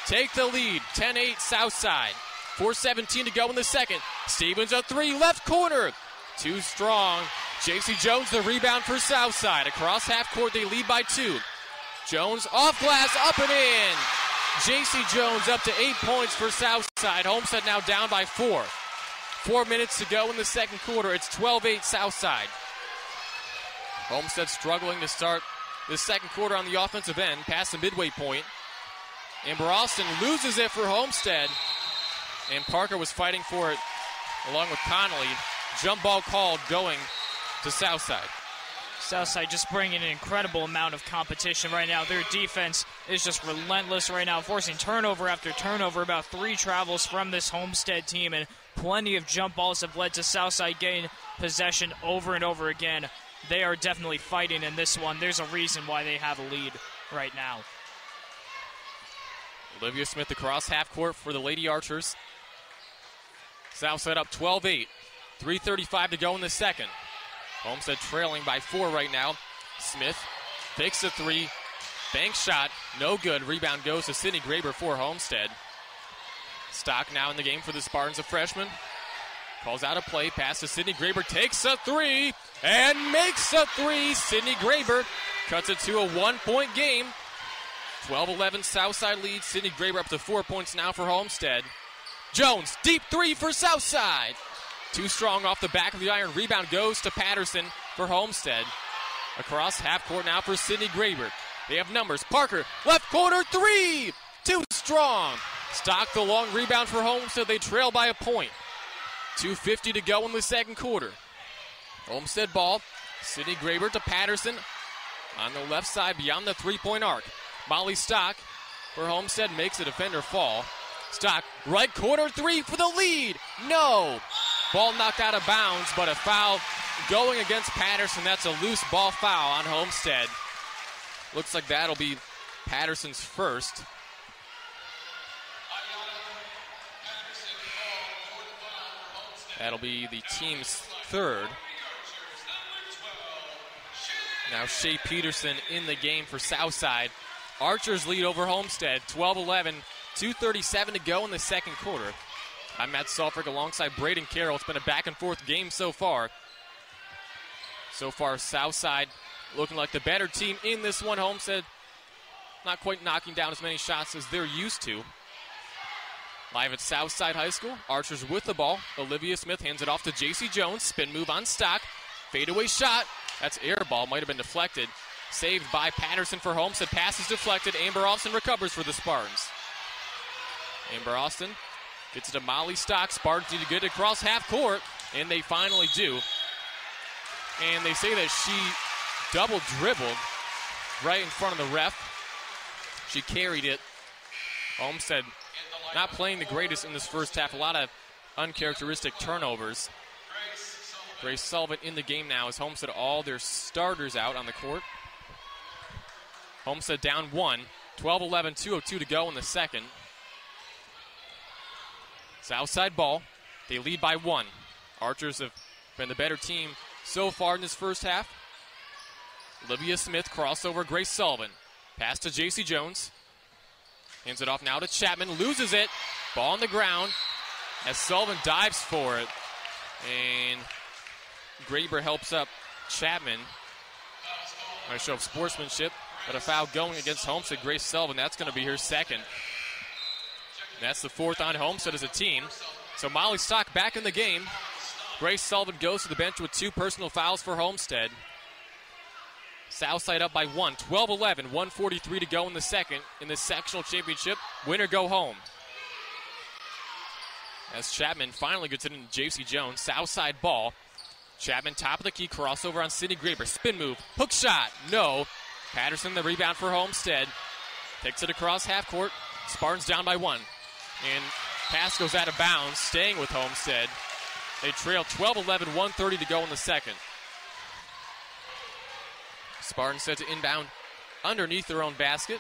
take the lead, 10-8 Southside. 4:17 to go in the second. Stevens, a 3, left corner. Too strong. J.C. Jones, the rebound for Southside. Across half court, they lead by 2. Jones off glass, up and in. J.C. Jones up to 8 points for Southside. Homestead now down by 4. 4 minutes to go in the second quarter. It's 12-8 Southside. Homestead struggling to start the second quarter on the offensive end, past the midway point. Amber Austin loses it for Homestead. And Parker was fighting for it along with Connolly. Jump ball called going to Southside. Southside just bringing an incredible amount of competition right now. Their defense is just relentless right now, forcing turnover after turnover. About 3 travels from this Homestead team, and plenty of jump balls have led to Southside getting possession over and over again. They are definitely fighting in this one. There's a reason why they have a lead right now. Olivia Smith across half court for the Lady Archers. Southside up 12-8. 3:35 to go in the second. Homestead trailing by 4 right now. Smith takes the 3. Bank shot, no good. Rebound goes to Sydney Graber for Homestead. Stock now in the game for the Spartans, a freshman. Calls out a play, pass to Sydney Graber, takes a 3, and makes a 3. Sydney Graber cuts it to a 1-point game. 12-11 Southside leads. Sydney Graber up to 4 points now for Homestead. Jones, deep 3 for Southside. Too strong off the back of the iron. Rebound goes to Patterson for Homestead. Across half court now for Sydney Graber. They have numbers. Parker, left corner 3. Too strong. Stock the long rebound for Homestead. They trail by a point. 2:50 to go in the second quarter. Homestead ball. Sydney Graber to Patterson on the left side beyond the 3-point arc. Molly Stock for Homestead makes the defender fall. Stock, right corner 3 for the lead. No. Ball knocked out of bounds, but a foul going against Patterson. That's a loose ball foul on Homestead. Looks like that'll be Patterson's first. That'll be the team's third. Now Shea Peterson in the game for Southside. Archers lead over Homestead, 12-11. 2:37 to go in the second quarter. I'm Matt Sulfrick alongside Braden Carroll. It's been a back-and-forth game so far. So far, Southside looking like the better team in this one. Homestead not quite knocking down as many shots as they're used to. Live at Southside High School, Archers with the ball. Olivia Smith hands it off to J.C. Jones. Spin move on Stock. Fadeaway shot. That's air ball. Might have been deflected. Saved by Patterson for Homestead. Pass is deflected. Amber Austin recovers for the Spartans. Amber Austin gets it to Molly Stock. Spartans need to get it across half court, and they finally do. And they say that she double dribbled right in front of the ref. She carried it. Homestead not playing the greatest in this first half. A lot of uncharacteristic turnovers. Grace Sullivan in the game now as Homestead all their starters out on the court. Homestead down 1. 12-11, 2:02 to go in the second. Southside ball. They lead by 1. Archers have been the better team so far in this first half. Olivia Smith, crossover, Grace Sullivan. Pass to J.C. Jones. Hands it off now to Chapman, loses it. Ball on the ground as Sullivan dives for it. And Graber helps up Chapman. A show of sportsmanship, but a foul going against Homestead. Grace Sullivan, that's going to be her second. That's the 4th on Homestead as a team. So Molly Stock back in the game. Grace Sullivan goes to the bench with 2 personal fouls for Homestead. Southside up by 1, 12-11, 1:43 to go in the second in the sectional championship. Winner go home. As Chapman finally gets it into J.C. Jones, Southside ball. Chapman top of the key, crossover on Sydney Graber. Spin move, hook shot, no. Patterson the rebound for Homestead. Takes it across half court. Spartans down by 1. And pass goes out of bounds, staying with Homestead. They trail 12-11, 1:30 to go in the second. Spartans set to inbound underneath their own basket.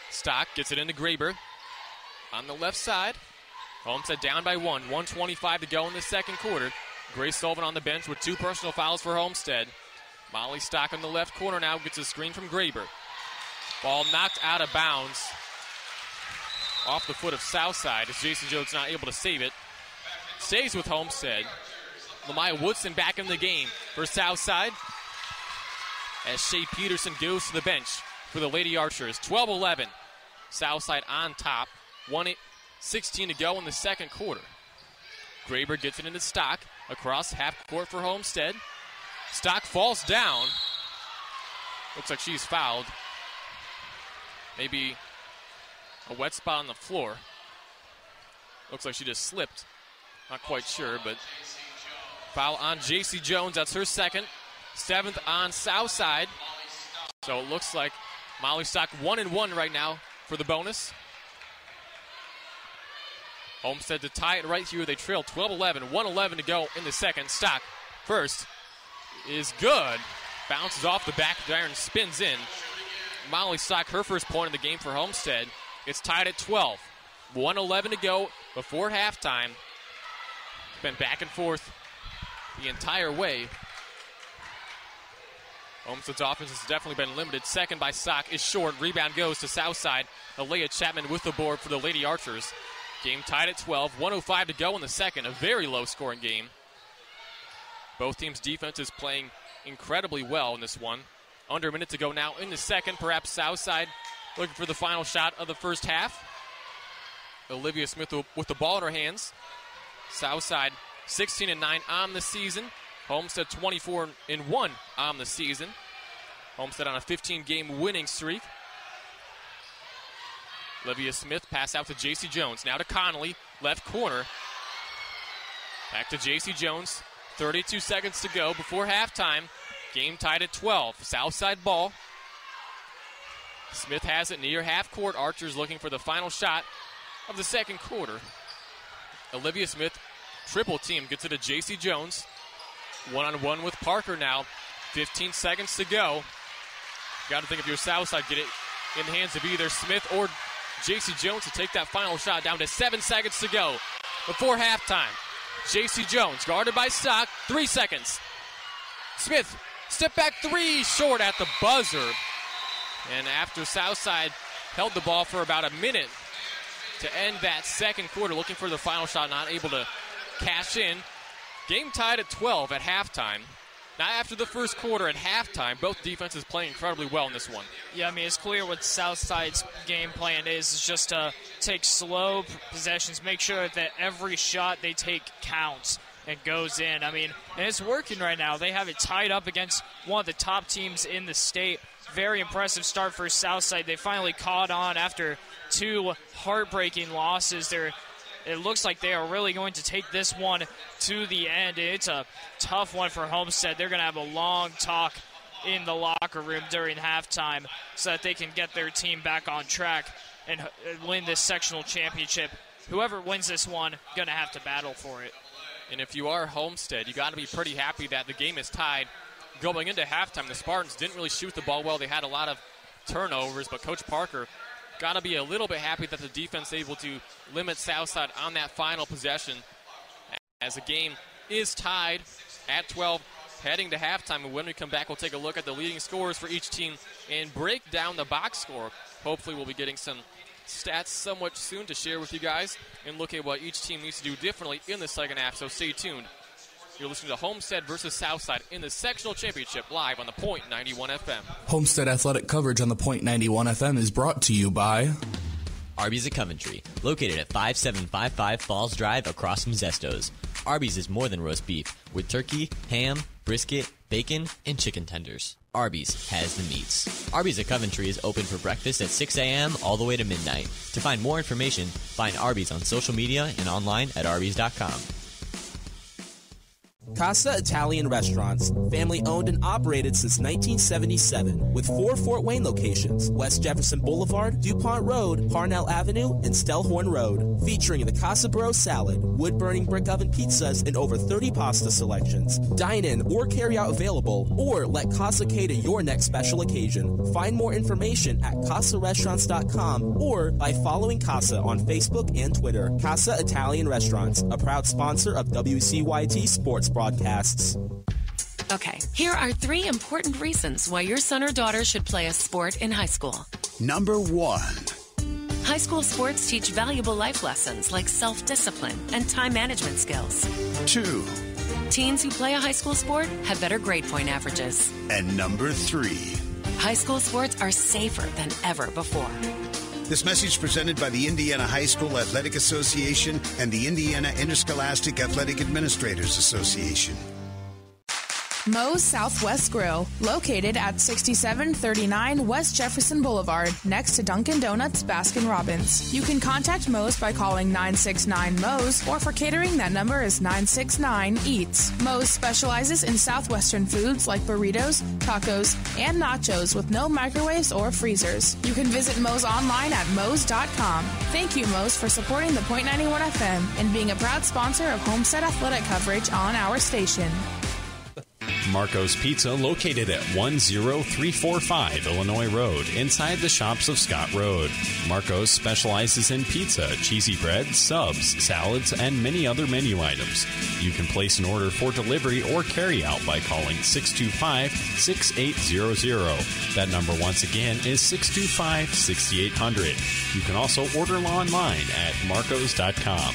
Stock gets it into Graber on the left side. Homestead down by 1, 1:25 to go in the second quarter. Grace Sullivan on the bench with 2 personal fouls for Homestead. Molly Stock in the left corner now gets a screen from Graber. Ball knocked out of bounds off the foot of Southside as Jason Jones not able to save it. Stays with Homestead. Lamaya Woodson back in the game for Southside as Shea Peterson goes to the bench for the Lady Archers. 12-11. Southside on top. 1:16 to go in the second quarter. Graber gets it into Stock across half court for Homestead. Stock falls down. Looks like she's fouled. Maybe a wet spot on the floor. Looks like she just slipped. Not quite sure, but foul on J.C. Jones. That's her second. 7th on Southside. So it looks like Molly Stock 1-1 right now for the bonus. Homestead to tie it right here. They trail 12-11. 1:11 to go in the second. Stock first is good. Bounces off the back of the iron, spins in. Molly Stock, her first point of the game for Homestead. It's tied at 12. 1:11 to go before halftime. It's been back and forth the entire way. Homestead's offense has definitely been limited. Second by Stock is short. Rebound goes to Southside. Alea Chapman with the board for the Lady Archers. Game tied at 12. 1:05 to go in the second. A very low-scoring game. Both teams' defense is playing incredibly well in this one. Under a minute to go now in the second. Perhaps Southside looking for the final shot of the first half. Olivia Smith with the ball in her hands. Southside 16-9 on the season. Homestead 24-1 on the season. Homestead on a 15-game winning streak. Olivia Smith pass out to J.C. Jones. Now to Connolly, left corner. Back to J.C. Jones. 32 seconds to go before halftime. Game tied at 12. Southside ball. Smith has it near half court. Archers looking for the final shot of the second quarter. Olivia Smith, triple team, gets it to J.C. Jones. One-on-one with Parker now. 15 seconds to go. Got to think if you're Southside, get it in the hands of either Smith or J.C. Jones to take that final shot. Down to 7 seconds to go before halftime. J.C. Jones guarded by Stock. 3 seconds. Smith, step back three, short at the buzzer. And after Southside held the ball for about a minute to end that second quarter, looking for the final shot, not able to cash in. Game tied at 12 at halftime. Now after the first quarter at halftime, both defenses playing incredibly well in this one. Yeah, I mean, it's clear what Southside's game plan is just to take slow possessions, make sure that every shot they take counts and goes in. I mean, and it's working right now. They have it tied up against one of the top teams in the state. Very impressive start for Southside. They finally caught on after 2 heartbreaking losses. It looks like they are really going to take this one to the end. It's a tough one for Homestead. They're going to have a long talk in the locker room during halftime so that they can get their team back on track and win this sectional championship. Whoever wins this one, going to have to battle for it. And if you are Homestead, you got to be pretty happy that the game is tied. Going into halftime, the Spartans didn't really shoot the ball well. They had a lot of turnovers, but Coach Parker got to be a little bit happy that the defense able to limit Southside on that final possession as the game is tied at 12 heading to halftime. And when we come back, we'll take a look at the leading scorers for each team and break down the box score. Hopefully we'll be getting some stats somewhat soon to share with you guys and look at what each team needs to do differently in the second half, so stay tuned. You're listening to Homestead versus Southside in the sectional championship live on the Point 91 FM. Homestead athletic coverage on the Point 91 FM is brought to you by Arby's of Coventry, located at 5755 Falls Drive across from Zesto's. Arby's is more than roast beef, with turkey, ham, brisket, bacon, and chicken tenders. Arby's has the meats. Arby's of Coventry is open for breakfast at 6 a.m. all the way to midnight. To find more information, find Arby's on social media and online at arbys.com. Casa Italian Restaurants, family owned and operated since 1977, with 4 Fort Wayne locations: West Jefferson Boulevard, DuPont Road, Parnell Avenue, and Stellhorn Road. Featuring the Casa Burro salad, wood-burning brick oven pizzas, and over 30 pasta selections. Dine-in or carry-out available, or let Casa cater your next special occasion. Find more information at CasaRestaurants.com or by following Casa on Facebook and Twitter. Casa Italian Restaurants, a proud sponsor of WCYT Sports broadcasts. Okay, here are 3 important reasons why your son or daughter should play a sport in high school. Number 1. High school sports teach valuable life lessons like self-discipline and time management skills. 2. Teens who play a high school sport have better grade point averages. And number 3. High school sports are safer than ever before. This message presented by the Indiana High School Athletic Association and the Indiana Interscholastic Athletic Administrators Association. Moe's Southwest Grill, located at 6739 West Jefferson Boulevard, next to Dunkin' Donuts Baskin Robbins. You can contact Moe's by calling 969-MOE's, or for catering, that number is 969-EATS. Moe's specializes in Southwestern foods like burritos, tacos, and nachos with no microwaves or freezers. You can visit Moe's online at moes.com. Thank you, Moe's, for supporting the Point 91 FM and being a proud sponsor of Homestead athletic coverage on our station. Marco's Pizza, located at 10345 Illinois Road, inside the shops of Scott Road. Marco's specializes in pizza, cheesy bread, subs, salads, and many other menu items. You can place an order for delivery or carry out by calling 625-6800. That number once again is 625-6800. You can also order online at marcos.com.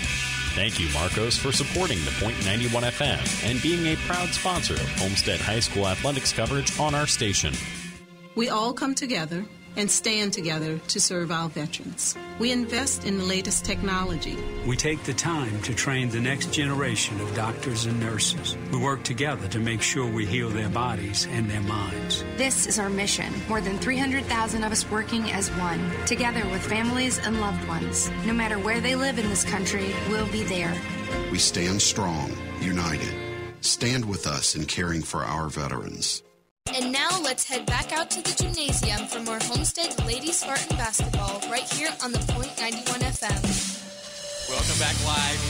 Thank you, Marcos, for supporting the Point 91 FM and being a proud sponsor of Homestead High School athletics coverage on our station. We all come together and stand together to serve our veterans. We invest in the latest technology. We take the time to train the next generation of doctors and nurses. We work together to make sure we heal their bodies and their minds. This is our mission. More than 300,000 of us working as one, together with families and loved ones. No matter where they live in this country, we'll be there. We stand strong, united. Stand with us in caring for our veterans. And now let's head back out to the gymnasium for more Homestead Ladies Spartan basketball right here on the Point 91 FM. Welcome back live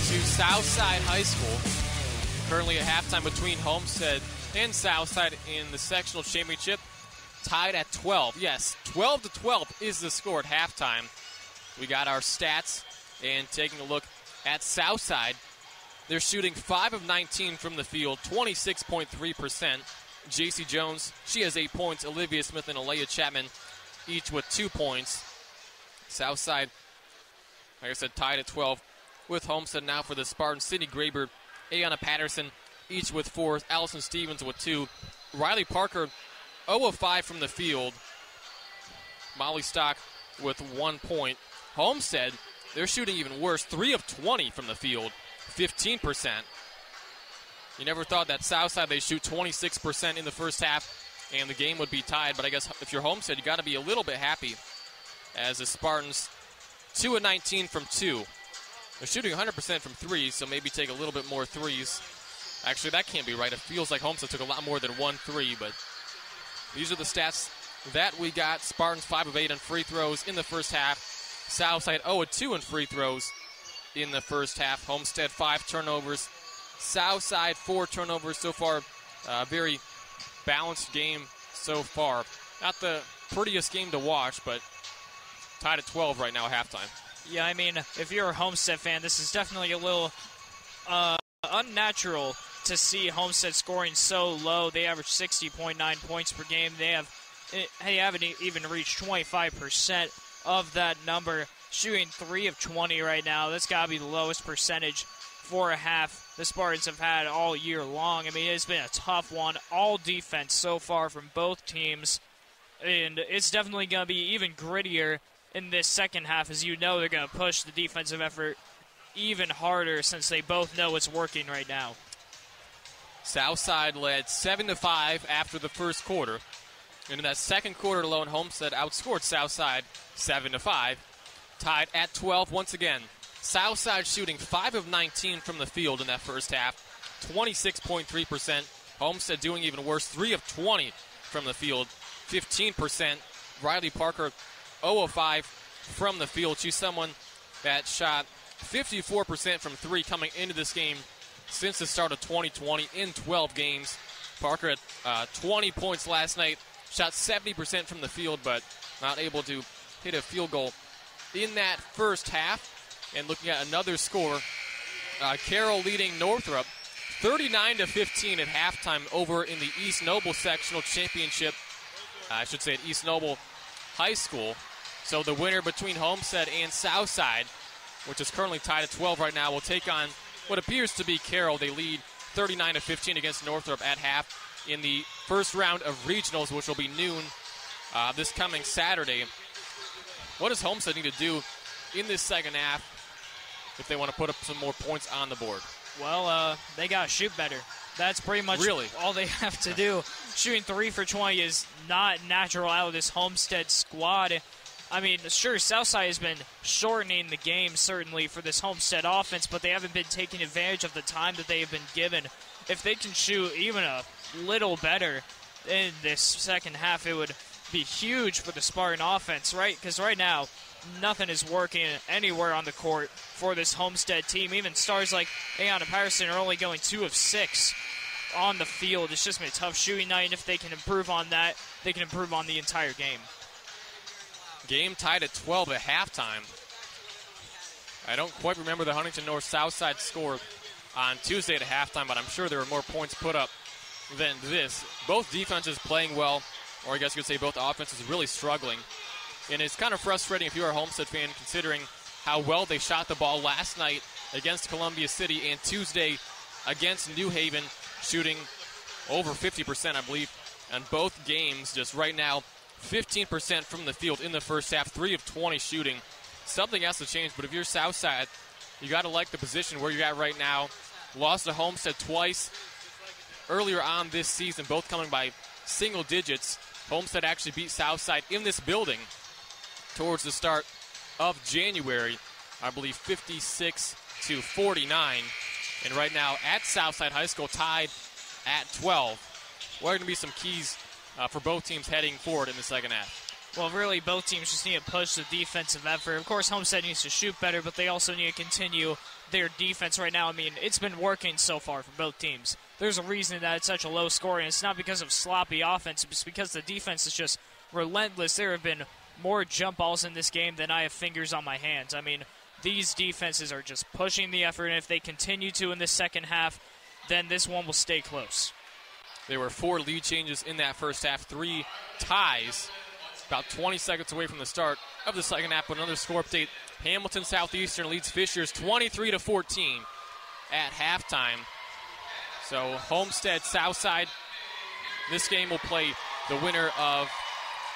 to Southside High School. Currently at halftime between Homestead and Southside in the sectional championship, tied at 12. Yes, 12-12 is the score at halftime. We got our stats and taking a look at Southside. They're shooting 5 of 19 from the field, 26.3%. JC Jones, she has 8 points. Olivia Smith and Alea Chapman, each with 2 points. Southside, like I said, tied at 12 with Homestead. Now for the Spartans, Sydney Graber, Ayanna Patterson, each with 4. Allison Stevens with 2. Riley Parker, 0 of 5 from the field. Molly Stock with 1 point. Homestead, they're shooting even worse, 3 of 20 from the field, 15%. You never thought that Southside, they shoot 26% in the first half and the game would be tied, but I guess if you're Homestead, you got to be a little bit happy as the Spartans 2 of 19 from 2. They're shooting 100% from 3, so maybe take a little bit more threes. Actually, that can't be right. It feels like Homestead took a lot more than 1 3, but these are the stats that we got. Spartans 5 of 8 on free throws in the first half. Southside 0 of 2 in free throws in the first half. Homestead 5 turnovers. Southside 4 turnovers so far. Very balanced game so far. Not the prettiest game to watch, but tied at 12 right now at halftime. Yeah, I mean, if you're a Homestead fan, this is definitely a little unnatural to see Homestead scoring so low. They average 60.9 points per game. They haven't even reached 25% of that number. Shooting 3 of 20 right now. That's got to be the lowest percentage for a half the Spartans have had all year long. I mean, it's been a tough one. All defense so far from both teams. And it's definitely going to be even grittier in this second half, as you know they're going to push the defensive effort even harder since they both know it's working right now. Southside led 7-5 after the first quarter. And in that second quarter alone, Homestead outscored Southside 7-5. Tied at 12 once again. Southside shooting 5 of 19 from the field in that first half, 26.3%. Homestead doing even worse, 3 of 20 from the field, 15%. Riley Parker, 0 of 5 from the field. She's someone that shot 54% from 3 coming into this game since the start of 2020 in 12 games. Parker at 20 points last night, shot 70% from the field, but not able to hit a field goal in that first half. And looking at another score, Carroll leading Northrop 39-15 at halftime over in the East Noble Sectional Championship. I should say at East Noble High School. So the winner between Homestead and Southside, which is currently tied at 12 right now, will take on what appears to be Carroll. They lead 39-15 against Northrop at half in the first round of regionals, which will be noon this coming Saturday. What does Homestead need to do in this second half if they want to put up some more points on the board? Well, they got to shoot better. That's pretty much all they have to do. Shooting 3 for 20 is not natural out of this Homestead squad. I mean, sure, Southside has been shortening the game, certainly, for this Homestead offense, but they haven't been taking advantage of the time that they have been given. If they can shoot even a little better in this second half, it would be huge for the Spartan offense, right? Because right now, nothing is working anywhere on the court for this Homestead team. Even stars like Ayanna Patterson are only going 2 of 6 on the field. It's just been a tough shooting night, and if they can improve on that, they can improve on the entire game. Game tied at 12 at halftime. I don't quite remember the Huntington North Southside score on Tuesday at halftime, but I'm sure there were more points put up than this. Both defenses playing well, or I guess you could say both offenses really struggling. And it's kind of frustrating if you're a Homestead fan, considering how well they shot the ball last night against Columbia City and Tuesday against New Haven, shooting over 50%, I believe, on both games. Just right now, 15% from the field in the first half, 3 of 20 shooting. Something has to change, but if you're Southside, you got to like the position where you're at right now. Lost to Homestead twice earlier on this season, both coming by single digits. Homestead actually beat Southside in this building towards the start of January, I believe 56-49. And right now at Southside High School, tied at 12. What are going to be some keys for both teams heading forward in the second half? Well, really, both teams just need to push the defensive effort. Of course, Homestead needs to shoot better, but they also need to continue their defense right now. I mean, it's been working so far for both teams. There's a reason that it's such a low score, and it's not because of sloppy offense. It's because the defense is just relentless. There have been more jump balls in this game than I have fingers on my hands. I mean, these defenses are just pushing the effort, and if they continue to in this second half, then this one will stay close. There were 4 lead changes in that first half, 3 ties About 20 seconds away from the start of the second half. But another score update. Hamilton Southeastern leads Fishers 23-14 at halftime. So Homestead Southside, this game will play the winner of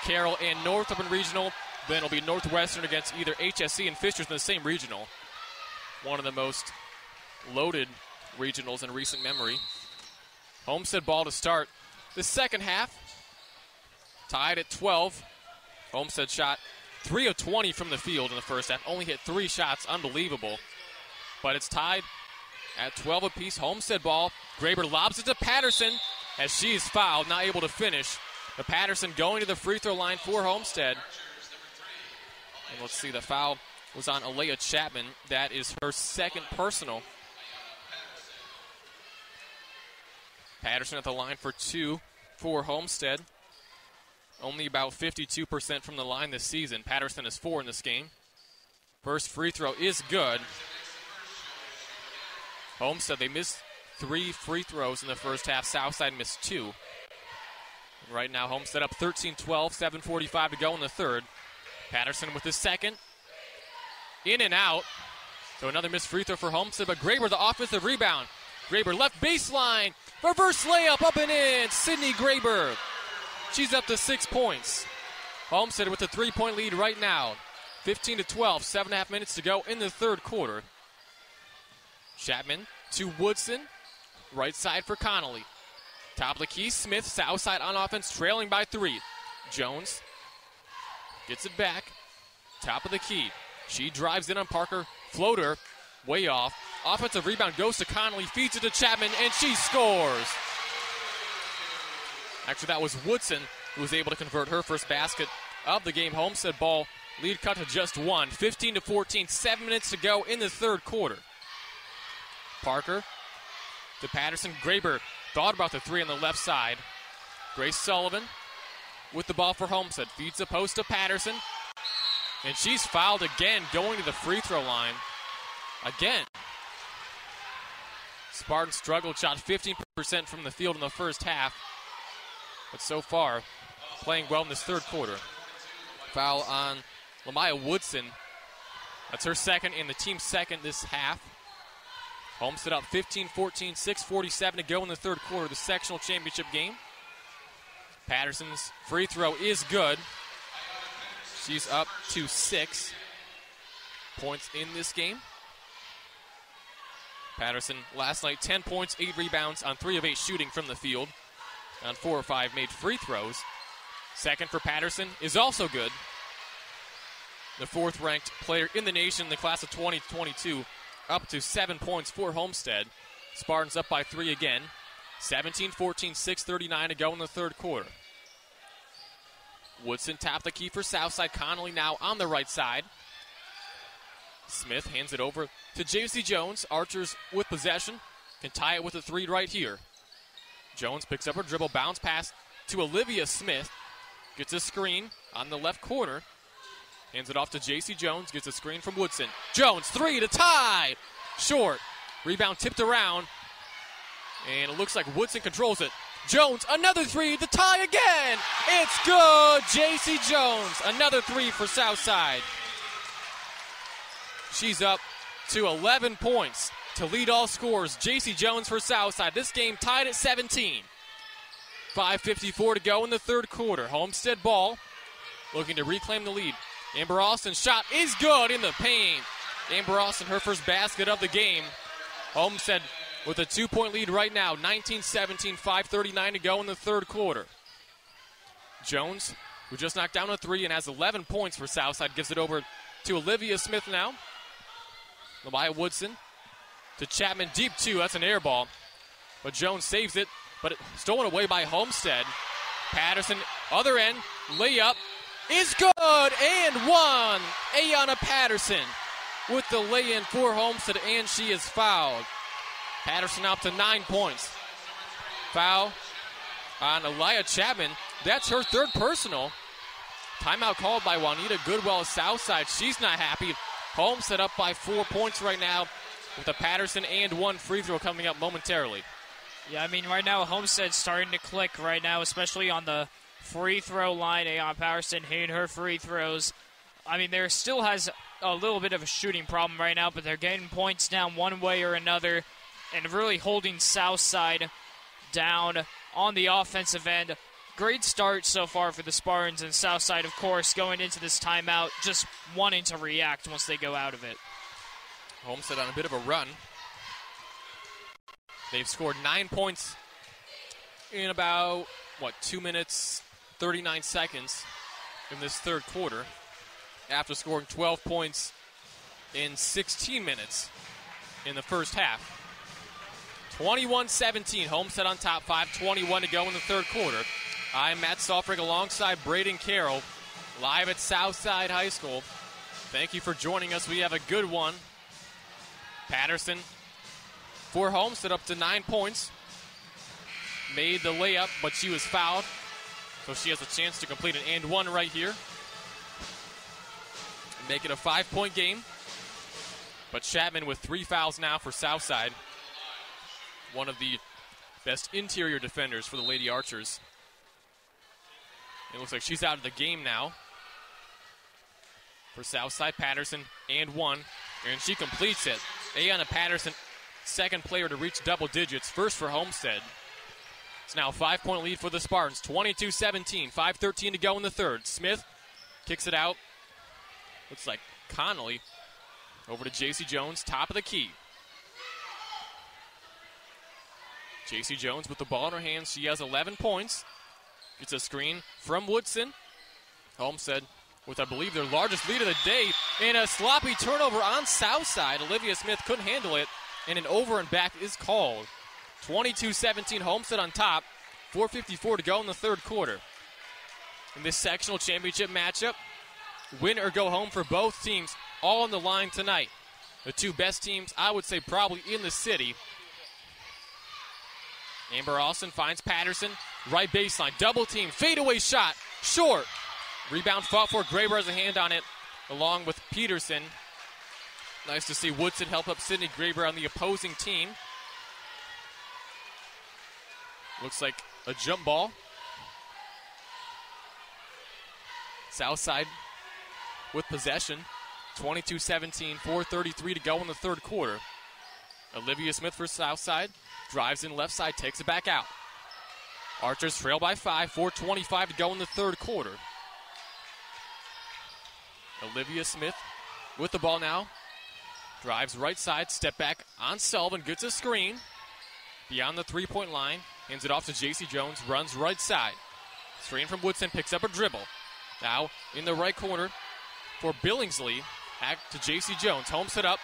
Carroll and Northumberland Regional. Then it'll be Northwestern against either HSC and Fishers in the same regional. One of the most loaded regionals in recent memory. Homestead ball to start the second half. Tied at 12. Homestead shot 3 of 20 from the field in the first half. Only hit 3 shots. Unbelievable. But it's tied at 12 apiece. Homestead ball. Graber lobs it to Patterson as she is fouled, not able to finish. But Patterson going to the free throw line for Homestead. And let's see, the foul was on Alea Chapman. That is her second personal. Patterson at the line for 2 for Homestead. Only about 52% from the line this season. Patterson is 4 in this game. First free throw is good. Homestead, they missed 3 free throws in the first half. Southside missed 2. Right now, Homestead up 13-12, 7:45 to go in the third. Patterson with his second. In and out. So another missed free throw for Homestead, but Graber the offensive rebound. Graber left baseline. Reverse layup up and in. Sydney Graber. She's up to 6 points. Homestead with a 3-point lead right now. 15-12, 7.5 minutes to go in the third quarter. Chapman to Woodson. Right side for Connolly. Top of the key, Smith, south side on offense, trailing by 3. Jones gets it back. Top of the key. She drives in on Parker. Floater, way off. Offensive rebound goes to Connolly, feeds it to Chapman, and she scores. Actually, that was Woodson who was able to convert her first basket of the game. Homestead ball, lead cut to just 1. 15-14, 7 minutes to go in the third quarter. Parker to Patterson. Graber thought about the 3 on the left side. Grace Sullivan with the ball for Homestead. Feeds the post to Patterson. And she's fouled again, going to the free throw line. Again. Spartans struggled, shot 15% from the field in the first half. But so far, playing well in this third quarter. Foul on Lamaya Woodson. That's her second and the team's second this half. Homestead up 15-14, 6:47 to go in the third quarter of the sectional championship game. Patterson's free throw is good. She's up to 6 points in this game. Patterson last night 10 points, 8 rebounds on 3 of 8 shooting from the field. On 4 or 5 made free throws. Second for Patterson is also good. The 4th ranked player in the nation in the class of 2022. Up to 7 points for Homestead. Spartans up by 3 again. 17-14, 6:39 to go in the third quarter. Woodson tapped the key for Southside. Connolly now on the right side. Smith hands it over to J.C. Jones. Archers with possession. Can tie it with a 3 right here. Jones picks up her dribble. Bounce pass to Olivia Smith. Gets a screen on the left corner. Hands it off to J.C. Jones. Gets a screen from Woodson. Jones, 3 to tie. Short. Rebound tipped around. And it looks like Woodson controls it. Jones, another 3 to tie again. It's good. J.C. Jones, another 3 for Southside. She's up to 11 points to lead all scorers. J.C. Jones for Southside. This game tied at 17. 5:54 to go in the third quarter. Homestead ball looking to reclaim the lead. Amber Austin's shot is good in the paint. Amber Austin, her first basket of the game. Homestead with a 2-point lead right now. 19-17, 5:39 to go in the third quarter. Jones, who just knocked down a 3 and has 11 points for Southside, gives it over to Olivia Smith now. Lamaya Woodson to Chapman, deep 2. That's an air ball. But Jones saves it, but it stolen away by Homestead. Patterson, other end, layup is good, and 1. Ayana Patterson with the lay-in for Homestead, and she is fouled. Patterson up to 9 points. Foul on Elia Chapman. That's her 3rd personal. Timeout called by Juanita Goodwell Southside. She's not happy. Homestead up by 4 points right now with a Patterson and 1 free throw coming up momentarily. Yeah, I mean, right now Homestead's starting to click right now, especially on the free throw line. Aeon Patterson hitting her free throws. I mean, there still has a little bit of a shooting problem right now, but they're getting points down one way or another and really holding Southside down on the offensive end. Great start so far for the Spartans, and Southside, of course, going into this timeout just wanting to react once they go out of it. Homestead on a bit of a run. They've scored 9 points in about, 2 minutes, 39 seconds in this third quarter, after scoring 12 points in 16 minutes in the first half. 21-17, Homestead on top, 5:21 to go in the third quarter. I'm Matt Sofrick alongside Braden Carroll, live at Southside High School. Thank you for joining us. We have a good one. Patterson for Homestead up to 9 points. Made the layup, but she was fouled. So she has a chance to complete an and one right here. Make it a 5-point game. But Chapman with 3 fouls now for Southside. One of the best interior defenders for the Lady Archers. It looks like she's out of the game now. For Southside, Patterson and one. And she completes it. Ayanna Patterson, second player to reach double digits. First for Homestead. It's now a 5-point lead for the Spartans. 22-17, 5:13 to go in the third. Smith kicks it out. Looks like Connolly. Over to J.C. Jones, top of the key. J.C. Jones with the ball in her hands. She has 11 points. Gets a screen from Woodson. Homestead with, I believe, their largest lead of the day. And a sloppy turnover on Southside. Olivia Smith couldn't handle it. And an over and back is called. 22-17, Homestead on top. 4:54 to go in the third quarter. In this sectional championship matchup, win or go home for both teams, all on the line tonight. The two best teams, I would say, probably in the city. Amber Austin finds Patterson, right baseline, double team, fadeaway shot, short. Rebound fought for, Graber has a hand on it, along with Peterson. Nice to see Woodson help up Sydney Graber on the opposing team. Looks like a jump ball. Southside with possession. 22-17, 4:33 to go in the third quarter. Olivia Smith for Southside. Drives in left side, takes it back out. Archers trail by 5, 4:25 to go in the third quarter. Olivia Smith with the ball now. Drives right side, step back on Sullivan, gets a screen. Beyond the three-point line, hands it off to J.C. Jones, runs right side. Screen from Woodson, picks up a dribble. Now in the right corner for Billingsley. Back to J.C. Jones, Homestead up,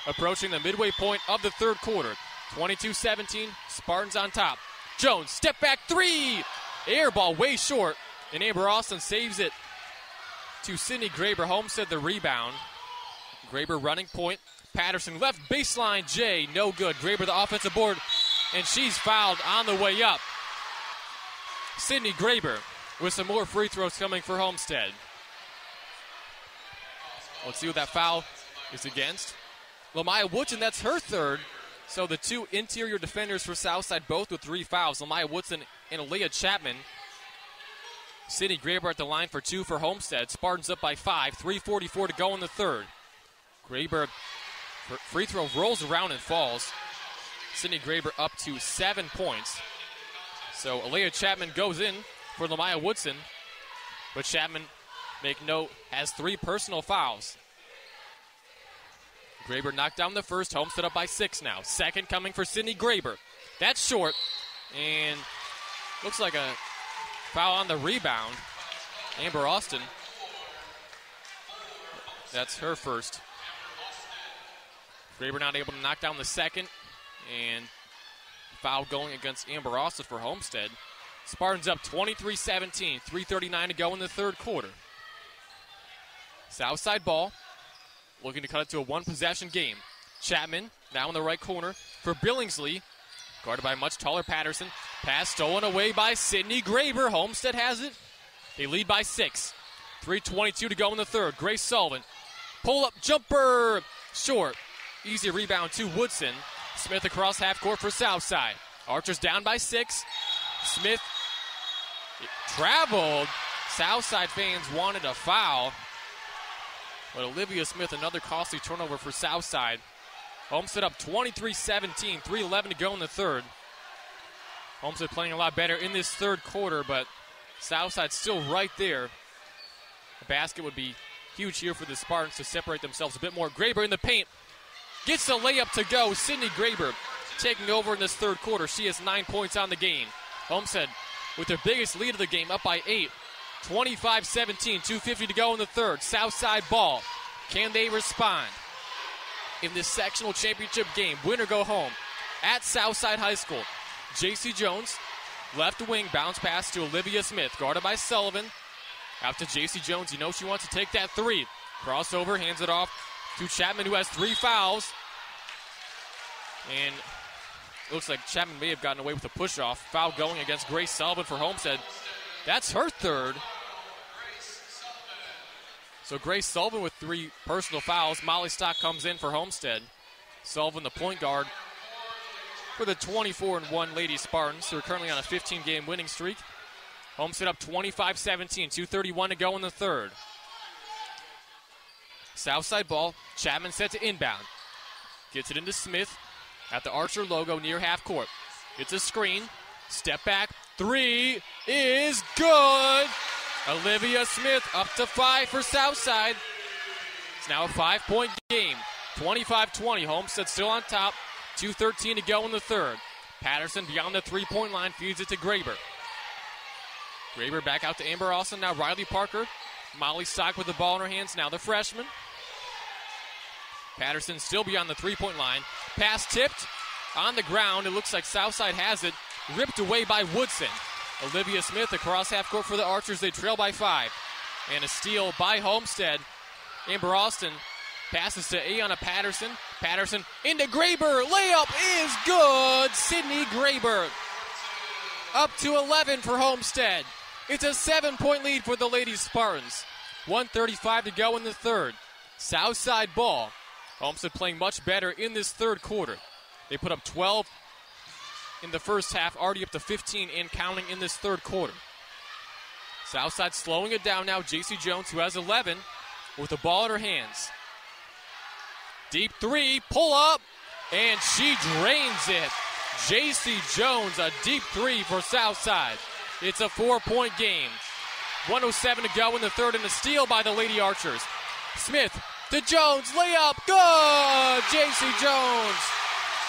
approaching the midway point of the third quarter. 22-17, Spartans on top. Jones, step back three! Air ball way short, and Amber Austin saves it to Sydney Graber. Homestead the rebound. Graber running point. Patterson left baseline, Jay, no good. Graber the offensive board, and she's fouled on the way up. Sydney Graber with some more free throws coming for Homestead. Let's see what that foul is against. Lamaya Woodson, that's her third. So the two interior defenders for Southside, both with 3 fouls. Lamaya Woodson and Aaliyah Chapman. Sydney Graber at the line for 2 for Homestead. Spartans up by 5, 3:44 to go in the third. Graber, free throw rolls around and falls. Sydney Graber up to 7 points. So Aaliyah Chapman goes in for Lamaya Woodson. But Chapman, make note, has 3 personal fouls. Graber knocked down the first. Homestead up by 6 now. Second coming for Sydney Graber. That's short. And looks like a foul on the rebound. Amber Austin. That's her first. Graber not able to knock down the second. And foul going against Amber Austin for Homestead. Spartans up 23-17. 3:39 to go in the third quarter. Southside ball. Looking to cut it to a one-possession game. Chapman now in the right corner for Billingsley. Guarded by a much taller Patterson. Pass stolen away by Sydney Graber. Homestead has it. They lead by 6. 3:22 to go in the third. Grace Sullivan. Pull-up jumper. Short. Easy rebound to Woodson. Smith across half court for Southside. Archers down by 6. Smith It traveled. Southside fans wanted a foul. But Olivia Smith, another costly turnover for Southside. Homestead up 23-17, 3:11 to go in the third. Homestead playing a lot better in this third quarter, but Southside still right there. A basket would be huge here for the Spartans to separate themselves a bit more. Graber in the paint. Gets the layup to go. Sydney Graber taking over in this third quarter. She has 9 points on the game. Homestead with their biggest lead of the game, up by 8. 25-17, 2:50 to go in the third. Southside ball. Can they respond? In this sectional championship game, win or go home at Southside High School. J.C. Jones, left wing, bounce pass to Olivia Smith, guarded by Sullivan. Out to J.C. Jones, you know she wants to take that three. Crossover, hands it off to Chapman, who has 3 fouls. And it looks like Chapman may have gotten away with a push-off. Foul going against Grace Sullivan for Homestead. That's her third. So Grace Sullivan with 3 personal fouls. Molly Stock comes in for Homestead. Sullivan, the point guard for the 24-1 Lady Spartans, who are currently on a 15-game winning streak. Homestead up 25-17, 2:31 to go in the third. Southside ball. Chapman set to inbound. Gets it into Smith at the Archer logo near half court. It's a screen. Step back. 3 is good. Olivia Smith up to 5 for Southside. It's now a 5-point game. 25-20. Homestead still on top. 2:13 to go in the third. Patterson beyond the 3-point line feeds it to Graber. Graber back out to Amber Austin. Now Riley Parker. Molly Stock with the ball in her hands. Now the freshman. Patterson still beyond the 3-point line. Pass tipped on the ground. It looks like Southside has it. Ripped away by Woodson. Olivia Smith across half court for the Archers. They trail by 5. And a steal by Homestead. Amber Austin passes to Ayanna Patterson. Patterson into Graber. Layup is good. Sydney Graber up to 11 for Homestead. It's a 7-point lead for the Lady Spartans. 1:35 to go in the third. Southside ball. Homestead playing much better in this third quarter. They put up 12 in the first half, already up to 15 and counting in this third quarter. Southside slowing it down now. J.C. Jones, who has 11, with the ball in her hands. Deep 3, pull up, and she drains it. J.C. Jones, a deep 3 for Southside. It's a 4-point game. 1:07 to go in the third, and a steal by the Lady Archers. Smith to Jones, layup, good! J.C. Jones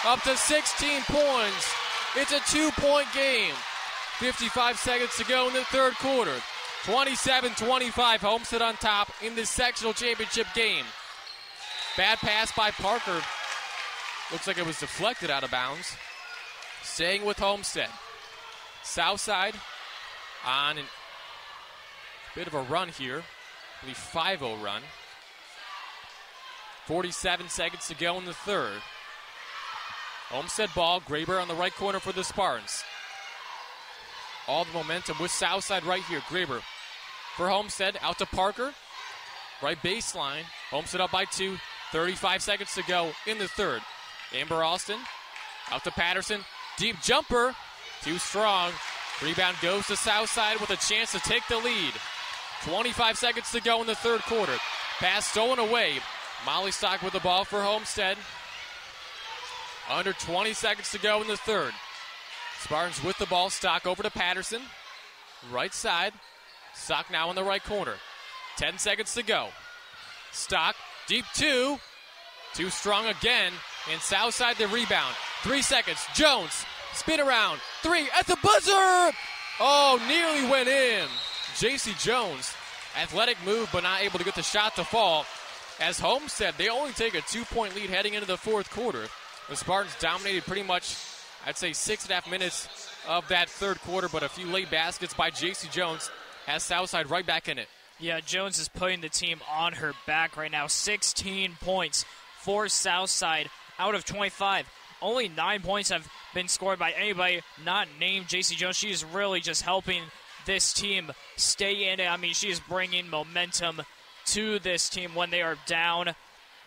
up to 16 points. It's a 2-point game. 55 seconds to go in the third quarter. 27-25, Homestead on top in this sectional championship game. Bad pass by Parker. Looks like it was deflected out of bounds. Staying with Homestead. Southside on a bit of a run here. I believe 5-0 run. 47 seconds to go in the third. Homestead ball. Graber on the right corner for the Spartans. All the momentum with Southside right here. Graber for Homestead. Out to Parker. Right baseline. Homestead up by 2. 35 seconds to go in the third. Amber Austin. Out to Patterson. Deep jumper. Too strong. Rebound goes to Southside with a chance to take the lead. 25 seconds to go in the third quarter. Pass stolen away. Molly Stock with the ball for Homestead. Under 20 seconds to go in the third. Spartans with the ball. Stock over to Patterson. Right side. Stock now in the right corner. 10 seconds to go. Stock. Deep 2. Too strong again. And Southside the rebound. 3 seconds. Jones. Spin around. 3 at the buzzer. Oh, nearly went in. J.C. Jones. Athletic move, but not able to get the shot to fall. As Homestead, they only take a 2-point lead heading into the fourth quarter. The Spartans dominated pretty much, I'd say, 6.5 minutes of that third quarter, but a few late baskets by J.C. Jones has Southside right back in it. Yeah, Jones is putting the team on her back right now. 16 points for Southside out of 25. Only 9 points have been scored by anybody not named J.C. Jones. She is really just helping this team stay in it. I mean, she is bringing momentum to this team when they are down.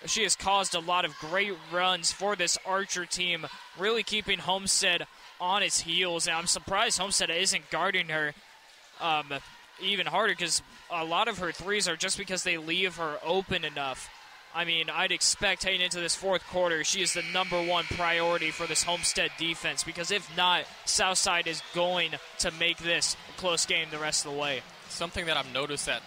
She has caused a lot of great runs for this Archer team, really keeping Homestead on its heels. And I'm surprised Homestead isn't guarding her. even harder because a lot of her threes are just because they leave her open enough. I mean, I'd expect heading into this fourth quarter, she is the number one priority for this Homestead defense because if not, Southside is going to make this a close game the rest of the way. Something that I've noticed that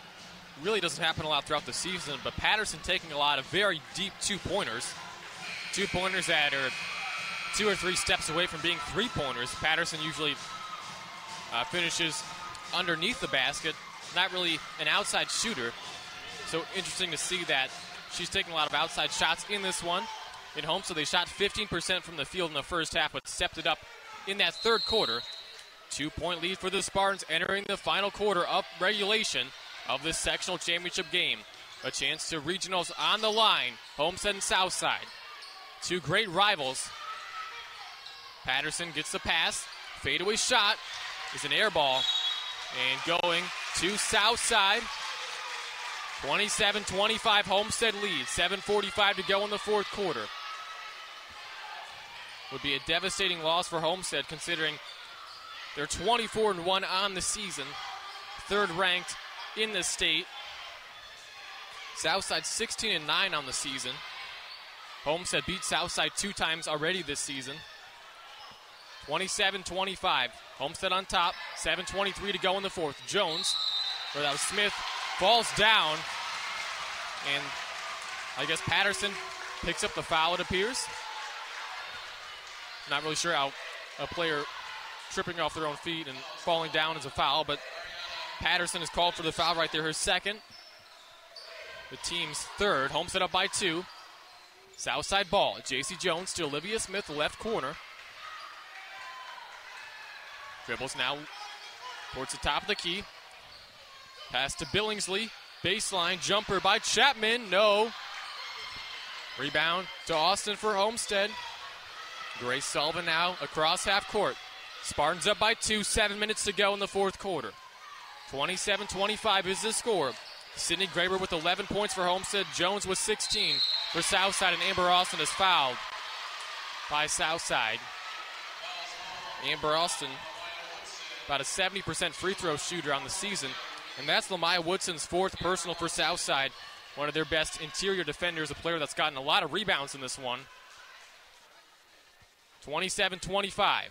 really doesn't happen a lot throughout the season, but Patterson taking a lot of very deep two-pointers. Two-pointers that are 2 or 3 steps away from being three-pointers. Patterson usually finishes underneath the basket, not really an outside shooter. So interesting to see that she's taking a lot of outside shots in this one. In Homestead, they shot 15% from the field in the first half, but stepped it up in that third quarter. 2-point lead for the Spartans entering the final quarter of regulation of this sectional championship game. A chance to regionals on the line, Homestead and Southside. 2 great rivals. Patterson gets the pass. Fadeaway shot is an air ball. And going to Southside. 27-25 Homestead lead. 7:45 to go in the fourth quarter. Would be a devastating loss for Homestead considering they're 24-1 on the season. 3rd ranked in the state. Southside 16-9 on the season. Homestead beat Southside 2 times already this season. 27-25. Homestead on top. 7:23 to go in the fourth. Jones, or that was Smith, falls down. And I guess Patterson picks up the foul, it appears. Not really sure how a player tripping off their own feet and falling down is a foul, but Patterson is called for the foul right there, her second. The team's third. Homestead up by 2. Southside ball. J.C. Jones to Olivia Smith, left corner. Dribbles now towards the top of the key. Pass to Billingsley. Baseline jumper by Chapman. No. Rebound to Austin for Homestead. Grace Sullivan now across half court. Spartans up by 2, 7 minutes to go in the fourth quarter. 27-25 is the score. Sydney Graber with 11 points for Homestead. Jones with 16 for Southside, and Amber Austin is fouled by Southside. Amber Austin, about a 70% free throw shooter on the season, and that's Lamaya Woodson's 4th personal for Southside. One of their best interior defenders, a player that's gotten a lot of rebounds in this one. 27-25.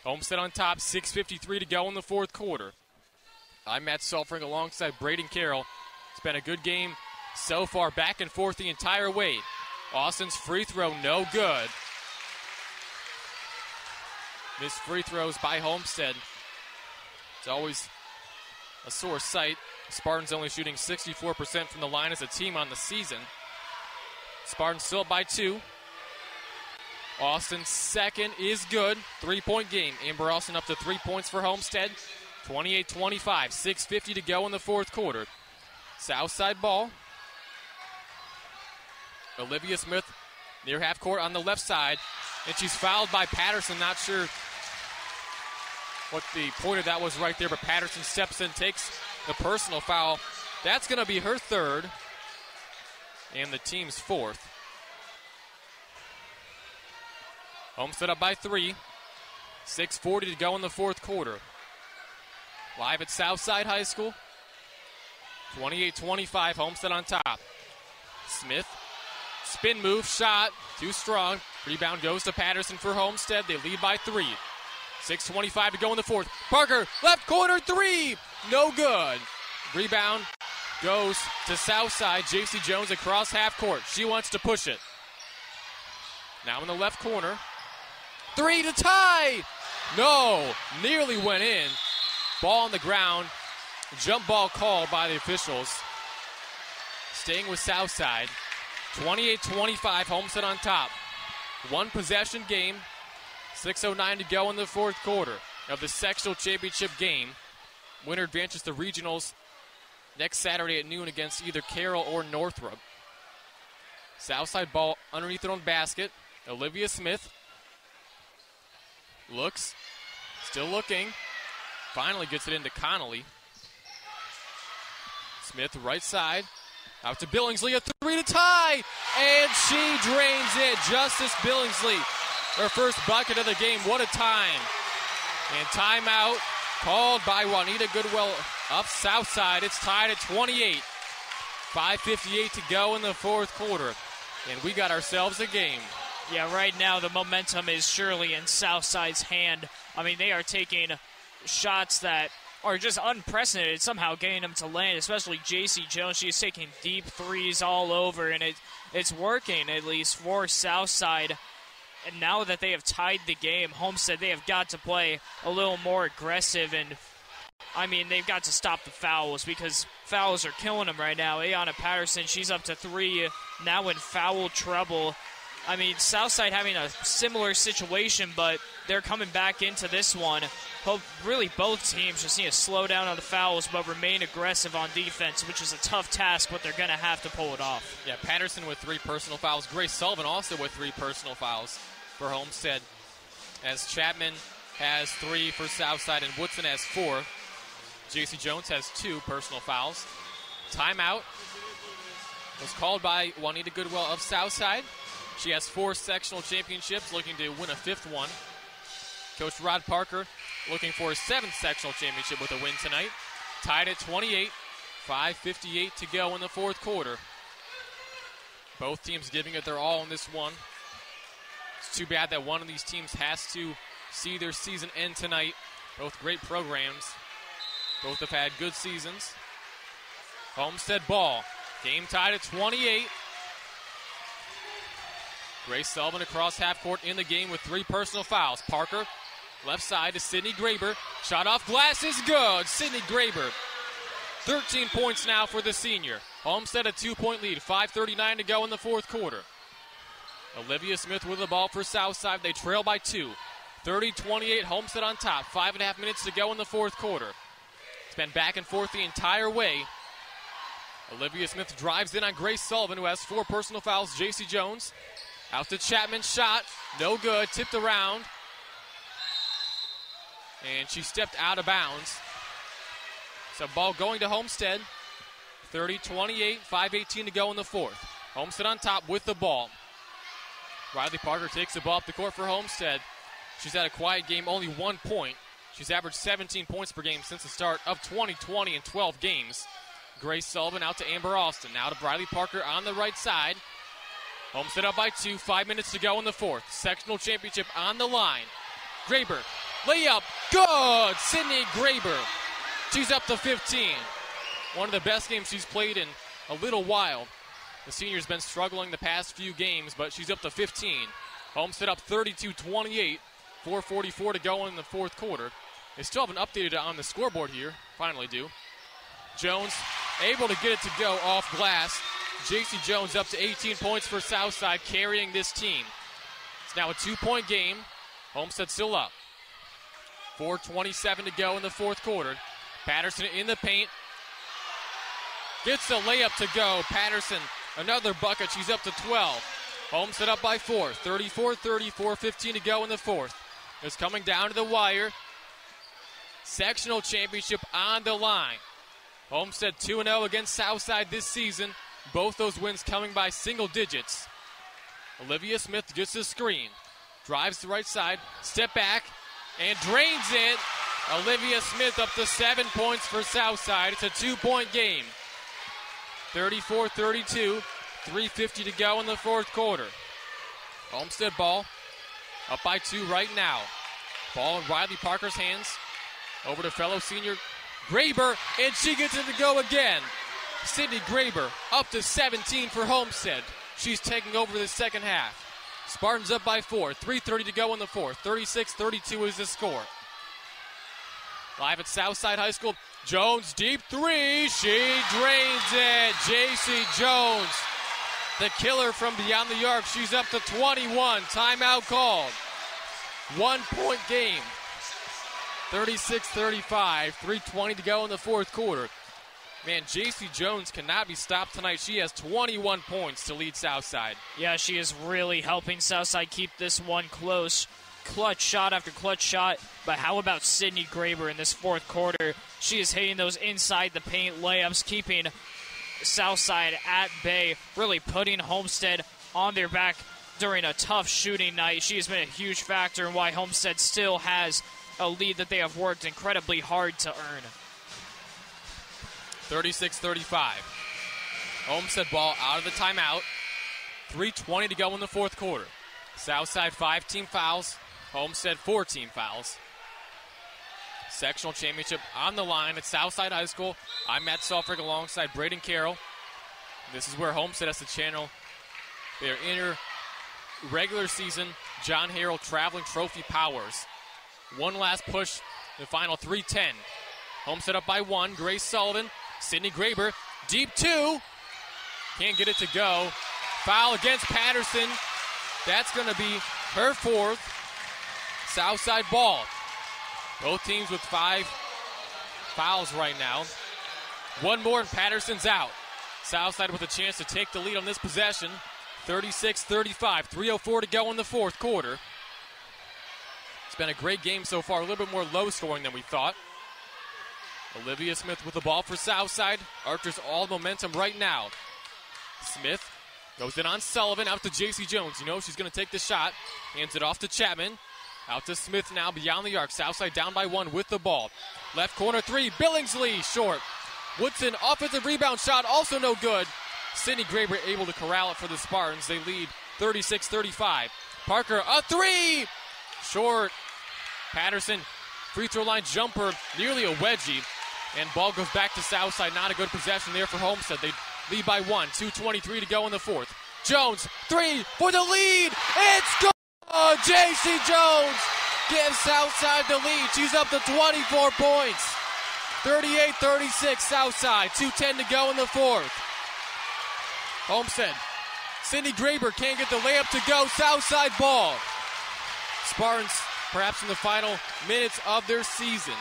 Homestead on top, 6:53 to go in the fourth quarter. I'm Matt Sulfring alongside Braden Carroll. It's been a good game so far, back and forth the entire way. Austin's free throw, no good. Missed free throws by Homestead. It's always a sore sight. Spartans only shooting 64% from the line as a team on the season. Spartans still up by 2. Austin's second is good. 3-point game. Amber Austin up to 3 points for Homestead. 28-25. 6:50 to go in the fourth quarter. Southside ball. Olivia Smith near half court on the left side. And she's fouled by Patterson. Not sure what the point of that was right there, but Patterson steps in, takes the personal foul. That's going to be her 3rd and the team's 4th. Homestead up by 3. 6:40 to go in the fourth quarter. Live at Southside High School. 28-25, Homestead on top. Smith, spin move, shot, too strong. Rebound goes to Patterson for Homestead. They lead by 3. 6:25 to go in the fourth. Parker, left corner, 3, no good. Rebound goes to Southside. J.C. Jones across half court. She wants to push it. Now in the left corner. 3 to tie. No, nearly went in. Ball on the ground. Jump ball called by the officials. Staying with Southside. 28-25, Homestead on top. 1 possession game. 6:09 to go in the fourth quarter of the sectional championship game. Winner advances to regionals next Saturday at noon against either Carroll or Northrop. Southside ball underneath their own basket. Olivia Smith looks, still looking. Finally gets it into Connolly. Smith right side. Out to Billingsley, a 3 to tie. And she drains it. Justice Billingsley, her first bucket of the game. What a time. And timeout called by Juanita Goodwill up south side. It's tied at 28. 5:58 to go in the fourth quarter. And we got ourselves a game. Yeah, right now the momentum is surely in Southside's hand. I mean, they are taking shots that are just unprecedented, somehow getting them to land, especially J.C. Jones. She is taking deep threes all over, and it's working, at least, for Southside. And now that they have tied the game, Homestead, they have got to play a little more aggressive. And, I mean, they've got to stop the fouls because fouls are killing them right now. Ayanna Patterson, she's up to 3, now in foul trouble. I mean, Southside having a similar situation, but they're coming back into this one. Really, both teams just need to slow down on the fouls but remain aggressive on defense, which is a tough task, but they're going to have to pull it off. Yeah, Patterson with 3 personal fouls. Grace Sullivan also with 3 personal fouls for Homestead, as Chapman has 3 for Southside and Woodson has 4. J.C. Jones has 2 personal fouls. Timeout was called by Juanita Goodwill of Southside. She has 4 sectional championships, looking to win a 5th one. Coach Rod Parker looking for a 7th sectional championship with a win tonight. Tied at 28, 5:58 to go in the fourth quarter. Both teams giving it their all in this one. It's too bad that one of these teams has to see their season end tonight. Both great programs. Both have had good seasons. Homestead ball. Game tied at 28. Grace Sullivan across half court in the game with 3 personal fouls. Parker, left side to Sydney Graber. Shot off glass is good. Sydney Graber. 13 points now for the senior. Homestead a 2-point lead. 5:39 to go in the fourth quarter. Olivia Smith with the ball for Southside. They trail by 2. 30-28, Homestead on top. 5.5 minutes to go in the fourth quarter. It's been back and forth the entire way. Olivia Smith drives in on Grace Sullivan, who has 4 personal fouls. J.C. Jones out to Chapman, shot, no good, tipped around. And she stepped out of bounds. So ball going to Homestead. 30-28, 5:18 to go in the fourth. Homestead on top with the ball. Riley Parker takes the ball up the court for Homestead. She's had a quiet game, only 1 point. She's averaged 17 points per game since the start of 2020 in 12 games. Grace Sullivan out to Amber Austin. Now to Briley Parker on the right side. Homestead up by 2, 5 minutes to go in the fourth. Sectional championship on the line. Graber, layup, good! Sydney Graber. She's up to 15. One of the best games she's played in a little while. The senior's been struggling the past few games, but she's up to 15. Homestead up 32-28. 4:44 to go in the fourth quarter. They still haven't updated it on the scoreboard here. Finally do. Jones able to get it to go off glass. J.C. Jones up to 18 points for Southside, carrying this team. It's now a 2-point game. Homestead still up. 4:27 to go in the fourth quarter. Patterson in the paint. Gets the layup to go. Patterson, another bucket. She's up to 12. Homestead up by 4. 34-34, 15 to go in the fourth. It's coming down to the wire. Sectional championship on the line. Homestead 2-0 against Southside this season. Both those wins coming by single digits. Olivia Smith gets the screen. Drives to the right side. Step back. And drains it. Olivia Smith up to 7 points for Southside. It's a 2-point game. 34-32. 3:50 to go in the fourth quarter. Homestead ball. Up by 2 right now. Ball in Riley Parker's hands. Over to fellow senior Graber, and she gets it to go again. Sydney Graber up to 17 for Homestead. She's taking over the second half. Spartans up by 4. 3:30 to go in the fourth. 36-32 is the score. Live at Southside High School. Jones, deep 3. She drains it. J.C. Jones, the killer from beyond the arc. She's up to 21. Timeout called. 1-point game. 36-35. 3:20 to go in the fourth quarter. Man, J.C. Jones cannot be stopped tonight. She has 21 points to lead Southside. Yeah, she is really helping Southside keep this one close. Clutch shot after clutch shot. But how about Sydney Graber in this fourth quarter? She is hitting those inside the paint layups, keeping Southside at bay, really putting Homestead on their back during a tough shooting night. She has been a huge factor in why Homestead still has a lead that they have worked incredibly hard to earn. 36-35. Homestead ball out of the timeout. 3:20 to go in the fourth quarter. Southside 5 team fouls. Homestead 4 team fouls. Sectional championship on the line at Southside High School. I'm Matt Sulfrick alongside Braden Carroll. This is where Homestead has to channel their inner regular season John Harrell traveling trophy powers. One last push, the final 3:10. Homestead up by 1. Grace Sullivan, Sydney Graber, deep 2. Can't get it to go. Foul against Patterson. That's going to be her 4th. Southside ball. Both teams with 5 fouls right now. One more and Patterson's out. Southside with a chance to take the lead on this possession. 36-35, 3:04 to go in the fourth quarter. It's been a great game so far, a little bit more low scoring than we thought. Olivia Smith with the ball for Southside. Archers all momentum right now. Smith goes in on Sullivan, out to J.C. Jones. You know she's going to take the shot. Hands it off to Chapman. Out to Smith now beyond the arc. Southside down by 1 with the ball. Left corner 3, Billingsley short. Woodson, offensive rebound shot, also no good. Sydney Graber able to corral it for the Spartans. They lead 36-35. Parker, a 3! Short. Patterson, free throw line jumper, nearly a wedgie. And ball goes back to Southside. Not a good possession there for Homestead. They lead by 1. 2:23 to go in the fourth. Jones, 3 for the lead. It's good! J.C. Jones gives Southside the lead. She's up to 24 points. 38-36 Southside. 2:10 to go in the fourth. Homestead. Sydney Graber can't get the layup to go. Southside ball. Spartans perhaps in the final minutes of their season.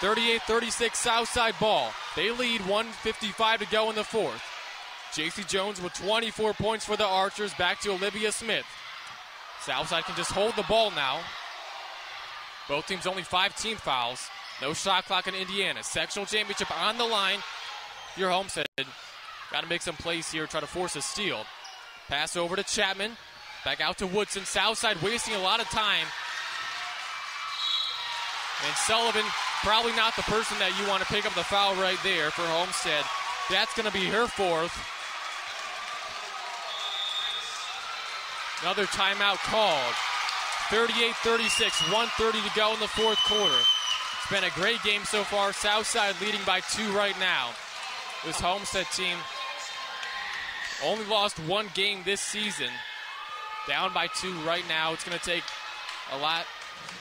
38-36 Southside ball. They lead, 1:55 to go in the fourth. J.C. Jones with 24 points for the Archers. Back to Olivia Smith. Southside can just hold the ball now. Both teams only 5 team fouls. No shot clock in Indiana. Sectional championship on the line. Your Homestead. Got to make some plays here, try to force a steal. Pass over to Chapman. Back out to Woodson. Southside wasting a lot of time. And Sullivan, probably not the person that you want to pick up the foul right there for Homestead. That's going to be her 4th. Another timeout called. 38-36, 1:30 to go in the fourth quarter. It's been a great game so far. Southside leading by 2 right now. This Homestead team only lost 1 game this season. Down by 2 right now. It's going to take a lot.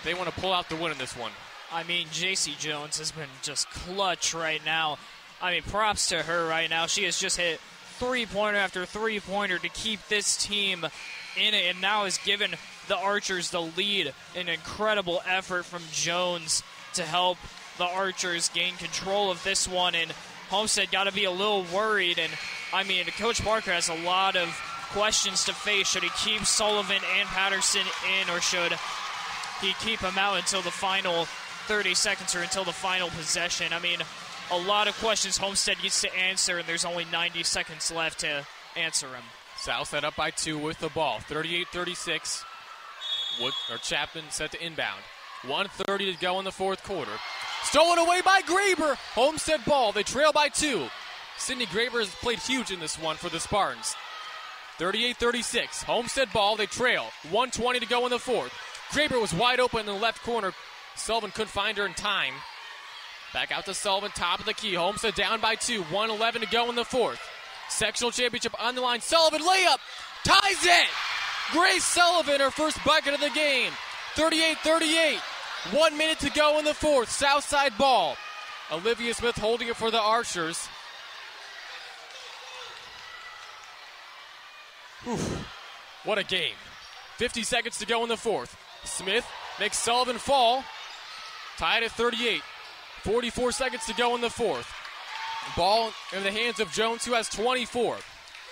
They want to pull out the win in this one. I mean, J.C. Jones has been just clutch right now. I mean, props to her right now. She has just hit 3-pointer after 3-pointer to keep this team in it, and now has given the Archers the lead. An incredible effort from Jones to help the Archers gain control of this one, and Homestead got to be a little worried. And I mean, Coach Parker has a lot of questions to face. Should he keep Sullivan and Patterson in, or should he keep them out until the final 30 seconds or until the final possession? I mean, a lot of questions Homestead needs to answer, and there's only 90 seconds left to answer them. Southside up by 2 with the ball. 38-36. Chapman set to inbound. 1:30 to go in the fourth quarter. Stolen away by Graber. Homestead ball. They trail by 2. Sydney Graber has played huge in this one for the Spartans. 38-36. Homestead ball. They trail. 1:20 to go in the fourth. Graber was wide open in the left corner. Sullivan couldn't find her in time. Back out to Sullivan, top of the key. Homestead down by 2. 1:11 to go in the fourth. Sectional championship on the line. Sullivan layup. Ties it. Grace Sullivan, her first bucket of the game. 38-38. 1 minute to go in the fourth. Southside ball. Olivia Smith holding it for the Archers. Whew. What a game. 50 seconds to go in the fourth. Smith makes Sullivan fall. Tied at 38. 44 seconds to go in the fourth. Ball in the hands of Jones, who has 24.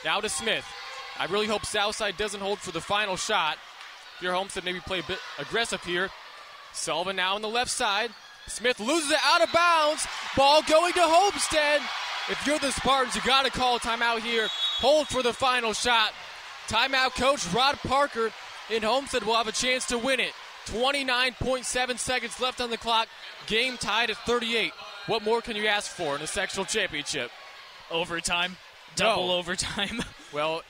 Now to Smith. I really hope Southside doesn't hold for the final shot. Your Homestead maybe play a bit aggressive here. Sullivan now on the left side. Smith loses it out of bounds. Ball going to Homestead. If you're the Spartans, you got to call a timeout here. Hold for the final shot. Timeout coach Rod Parker in Homestead will have a chance to win it. 29.7 seconds left on the clock. Game tied at 38. What more can you ask for in a sectional championship? Overtime. Double overtime. Well,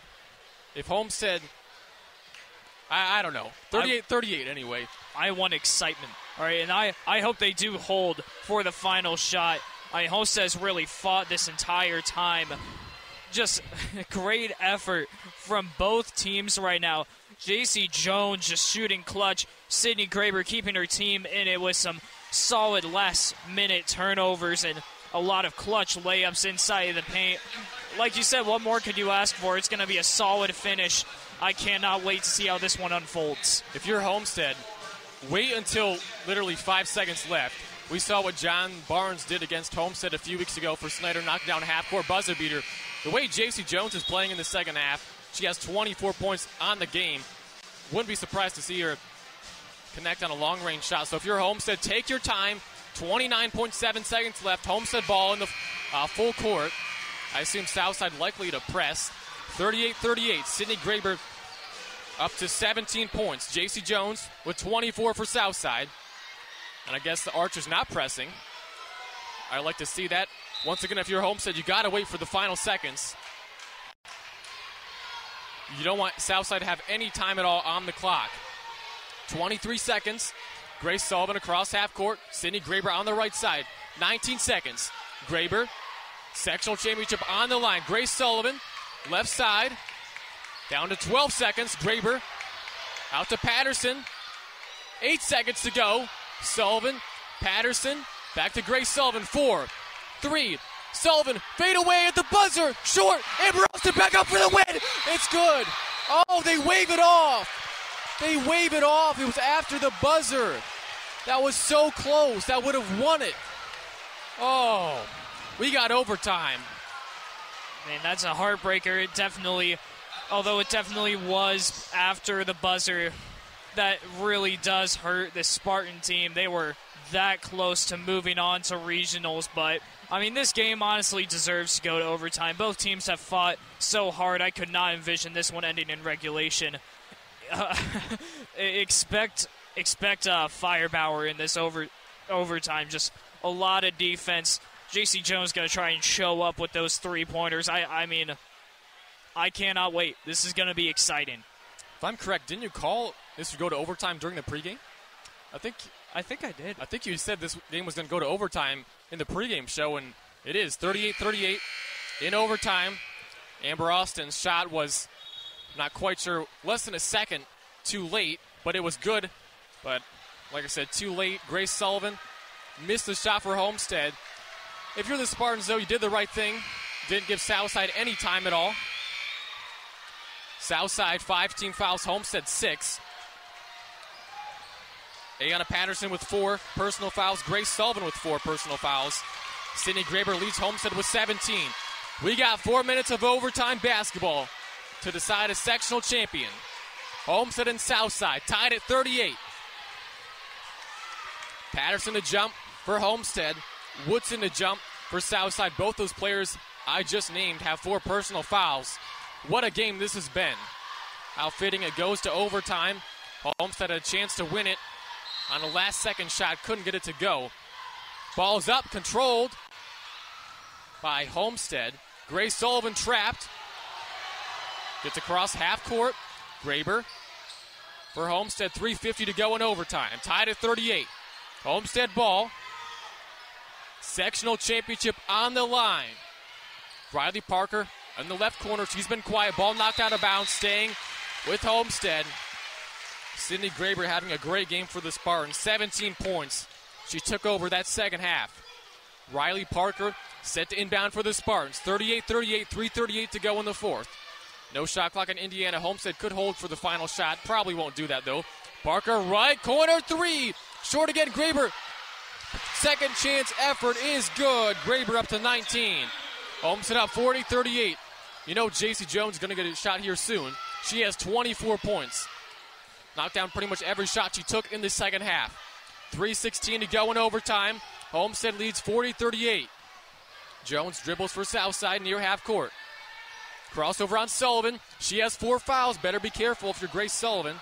if Homestead, I don't know. 38-38 anyway. I want excitement. All right, and I hope they do hold for the final shot. Homestead's really fought this entire time. Just great effort from both teams right now. J.C. Jones just shooting clutch. Sydney Graber keeping her team in it with some solid last-minute turnovers and a lot of clutch layups inside of the paint. Like you said, what more could you ask for? It's going to be a solid finish. I cannot wait to see how this one unfolds. If you're Homestead, wait until literally 5 seconds left. We saw what John Barnes did against Homestead a few weeks ago for Snyder, knocking down a half-court buzzer beater. The way J.C. Jones is playing in the second half, she has 24 points on the game. Wouldn't be surprised to see her connect on a long-range shot. So if you're Homestead, take your time. 29.7 seconds left. Homestead ball in the full court. I assume Southside likely to press. 38-38. Sydney Graber up to 17 points. J.C. Jones with 24 for Southside. And I guess the Archers not pressing. I like to see that. Once again, if you're Homestead, you got to wait for the final seconds. You don't want Southside to have any time at all on the clock. 23 seconds. Grace Sullivan across half court. Sydney Graber on the right side. 19 seconds. Graber, sectional championship on the line. Grace Sullivan, left side. Down to 12 seconds. Graber out to Patterson. 8 seconds to go. Sullivan, Patterson, back to Grace Sullivan. 4, 3, Sullivan, fade away at the buzzer. Short, Amber Austin back up for the win. It's good. Oh, they wave it off. They wave it off. It was after the buzzer. That was so close. That would have won it. Oh, we got overtime. Man, that's a heartbreaker. Although it definitely was after the buzzer, that really does hurt the Spartan team. They were that close to moving on to regionals, but this game honestly deserves to go to overtime. Both teams have fought so hard. I could not envision this one ending in regulation. Expect firepower in this overtime. Just a lot of defense. J.C. Jones going to try and show up with those three-pointers. I cannot wait. This is going to be exciting. If I'm correct, didn't you call this would go to overtime during the pregame? I think I did. I think you said this game was going to go to overtime in the pregame show, and it is 38-38 in overtime. Amber Austin's shot was, not quite sure, less than a second too late, but it was good. But like I said, too late. Grace Sullivan missed the shot for Homestead. If you're the Spartans, though, you did the right thing. Didn't give Southside any time at all. Southside 5 team fouls, Homestead 6. Ayanna Patterson with 4 personal fouls. Grace Sullivan with 4 personal fouls. Sydney Graber leads Homestead with 17. We got 4 minutes of overtime basketball to decide a sectional champion. Homestead and Southside tied at 38. Patterson to jump for Homestead. Woodson to jump for Southside. Both those players I just named have 4 personal fouls. What a game this has been. How fitting it goes to overtime. Homestead had a chance to win it on a last-second shot. Couldn't get it to go. Ball's up, controlled by Homestead. Grace Sullivan trapped. Gets across half court. Graber for Homestead. 3:50 to go in overtime. Tied at 38. Homestead ball. Sectional championship on the line. Riley Parker in the left corner. She's been quiet. Ball knocked out of bounds. Staying with Homestead. Sydney Graber having a great game for the Spartans. 17 points. She took over that second half. Riley Parker set to inbound for the Spartans. 38-38, 3:38 to go in the fourth. No shot clock in Indiana. Homestead could hold for the final shot. Probably won't do that, though. Parker, right corner, 3. Short again, Graber. Second chance effort is good. Graber up to 19. Homestead up 40-38. You know J.C. Jones is going to get a shot here soon. She has 24 points. Knocked down pretty much every shot she took in the second half. 3:16 to go in overtime. Homestead leads 40-38. Jones dribbles for Southside near half court. Crossover on Sullivan. She has 4 fouls. Better be careful if you're Grace Sullivan.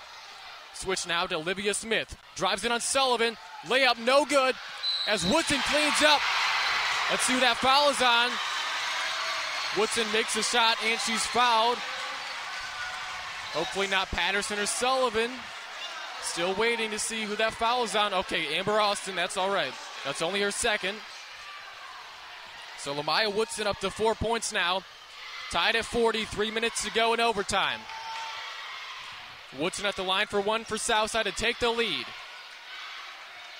Switch now to Olivia Smith. Drives in on Sullivan. Layup no good as Woodson cleans up. Let's see who that foul is on. Woodson makes a shot and she's fouled. Hopefully not Patterson or Sullivan. Still waiting to see who that foul is on. Okay, Amber Austin, that's all right. That's only her second. So Lamaya Woodson up to 4 points now. Tied at 40, 3 minutes to go in overtime. Woodson at the line for one for Southside to take the lead.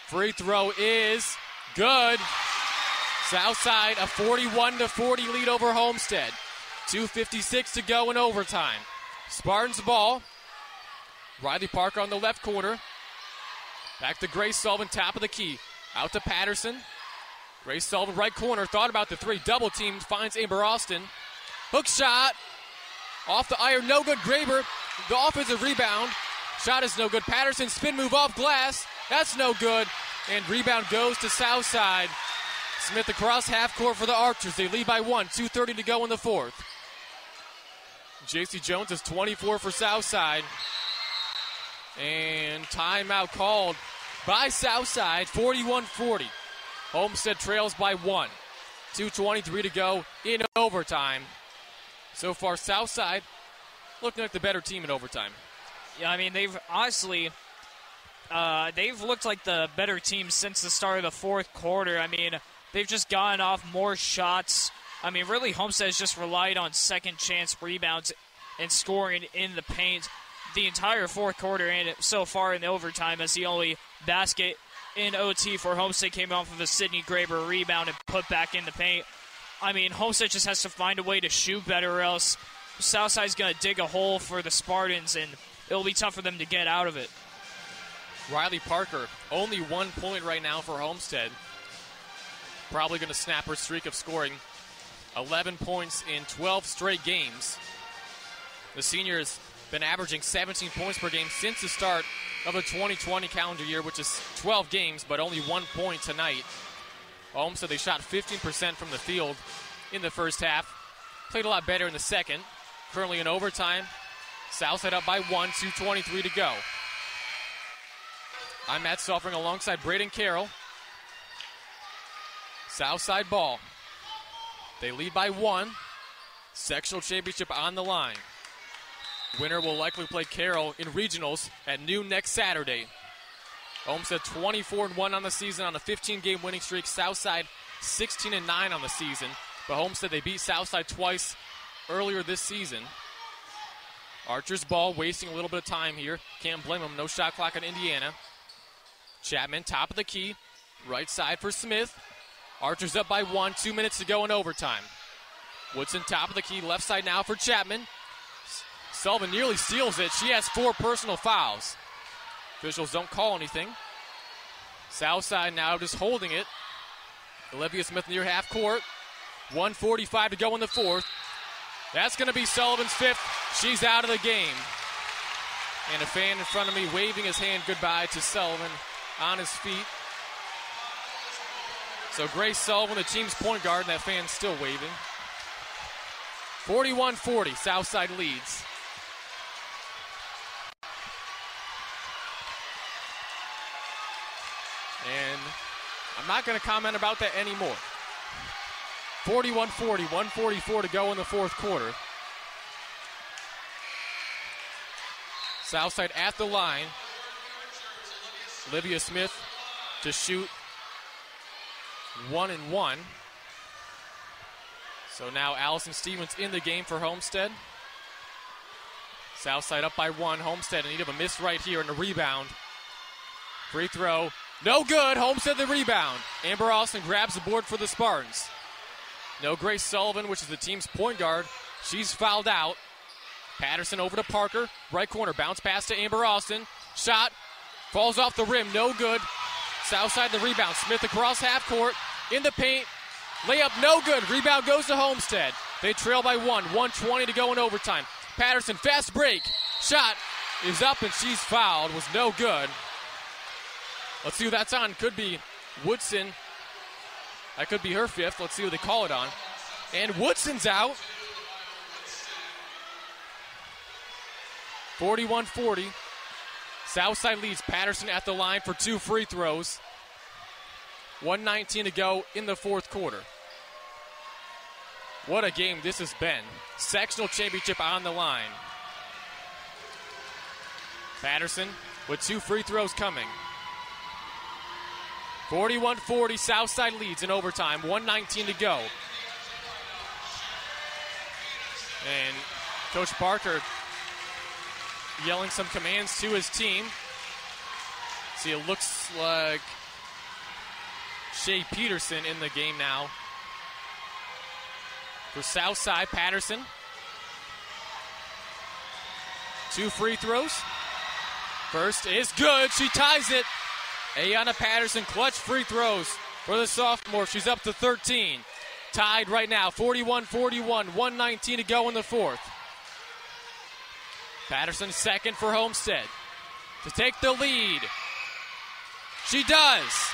Free throw is good. Southside a 41-40 lead over Homestead. 2:56 to go in overtime. Spartans ball. Riley Parker on the left corner. Back to Grace Sullivan, top of the key. Out to Patterson. Grace Sullivan, right corner, thought about the three. Double team, finds Amber Austin. Hook shot. Off the iron, no good. Graber, the offensive rebound. Shot is no good. Patterson, spin move off glass. That's no good. And rebound goes to Southside. Smith across half court for the Archers. They lead by 1, 2:30 to go in the fourth. J.C. Jones is 24 for Southside. And timeout called by Southside, 41-40. Homestead trails by 1. 2:23 to go in overtime. So far, Southside looking like the better team in overtime. Yeah, I mean, they've honestly, they've looked like the better team since the start of the fourth quarter. I mean, they've just gotten off more shots. I mean, really, Homestead has just relied on second chance rebounds and scoring in the paint the entire fourth quarter, and so far in the overtime as the only basket in OT for Homestead came off of a Sydney Graber rebound and put back in the paint. I mean, Homestead just has to find a way to shoot better, or else Southside's going to dig a hole for the Spartans, and it'll be tough for them to get out of it. Riley Parker, only 1 point right now for Homestead. Probably going to snap her streak of scoring 11 points in 12 straight games. The senior has been averaging 17 points per game since the start of the 2020 calendar year, which is 12 games, but only 1 point tonight. Homestead, they shot 15% from the field in the first half. Played a lot better in the second. Currently in overtime. Southside up by 1, 2:23 to go. I'm Matt Suffering alongside Braden Carroll. Southside ball. They lead by 1. Sectional championship on the line. Winner will likely play Carroll in regionals at noon next Saturday. Homestead 24-1 on the season on a 15-game winning streak. Southside 16-9 on the season. But Homestead, they beat Southside twice earlier this season. Archer's ball, wasting a little bit of time here. Can't blame them. No shot clock on Indiana. Chapman, top of the key. Right side for Smith. Archer's up by 1, 2 minutes to go in overtime. Woodson, top of the key. Left side now for Chapman. Sullivan nearly steals it. She has 4 personal fouls. Officials don't call anything. Southside now just holding it. Olivia Smith near half court. 1:45 to go in the fourth. That's going to be Sullivan's 5th. She's out of the game. And a fan in front of me waving his hand goodbye to Sullivan on his feet. So Grace Sullivan, the team's point guard, and that fan's still waving. 41-40, Southside leads. And I'm not going to comment about that anymore. 41-40, 1:44 to go in the fourth quarter. Southside at the line. Olivia Smith to shoot 1-1. So now Allison Stevens in the game for Homestead. Southside up by 1. Homestead in need of a miss right here and a rebound. Free throw. No good. Homestead the rebound. Amber Austin grabs the board for the Spartans. No Grace Sullivan, which is the team's point guard. She's fouled out. Patterson over to Parker. Right corner. Bounce pass to Amber Austin. Shot. Falls off the rim. No good. Southside the rebound. Smith across half court. In the paint. Layup no good. Rebound goes to Homestead. They trail by 1. 1:20 to go in overtime. Patterson, fast break. Shot is up and she's fouled. Was no good. Let's see who that's on. Could be Woodson. That could be her 5th. Let's see who they call it on. And Woodson's out. 41-40. Southside leads Patterson at the line for 2 free throws. 1:19 to go in the fourth quarter. What a game this has been. Sectional championship on the line. Patterson with 2 free throws coming. 41-40, Southside leads in overtime. 1:19 to go. And Coach Parker yelling some commands to his team. See, it looks like Shea Peterson in the game now. For Southside, Patterson. 2 free throws. First is good. She ties it. Ayanna Patterson, clutch free throws for the sophomore. She's up to 13. Tied right now, 41-41, 1:19 to go in the fourth. Patterson second for Homestead to take the lead. She does.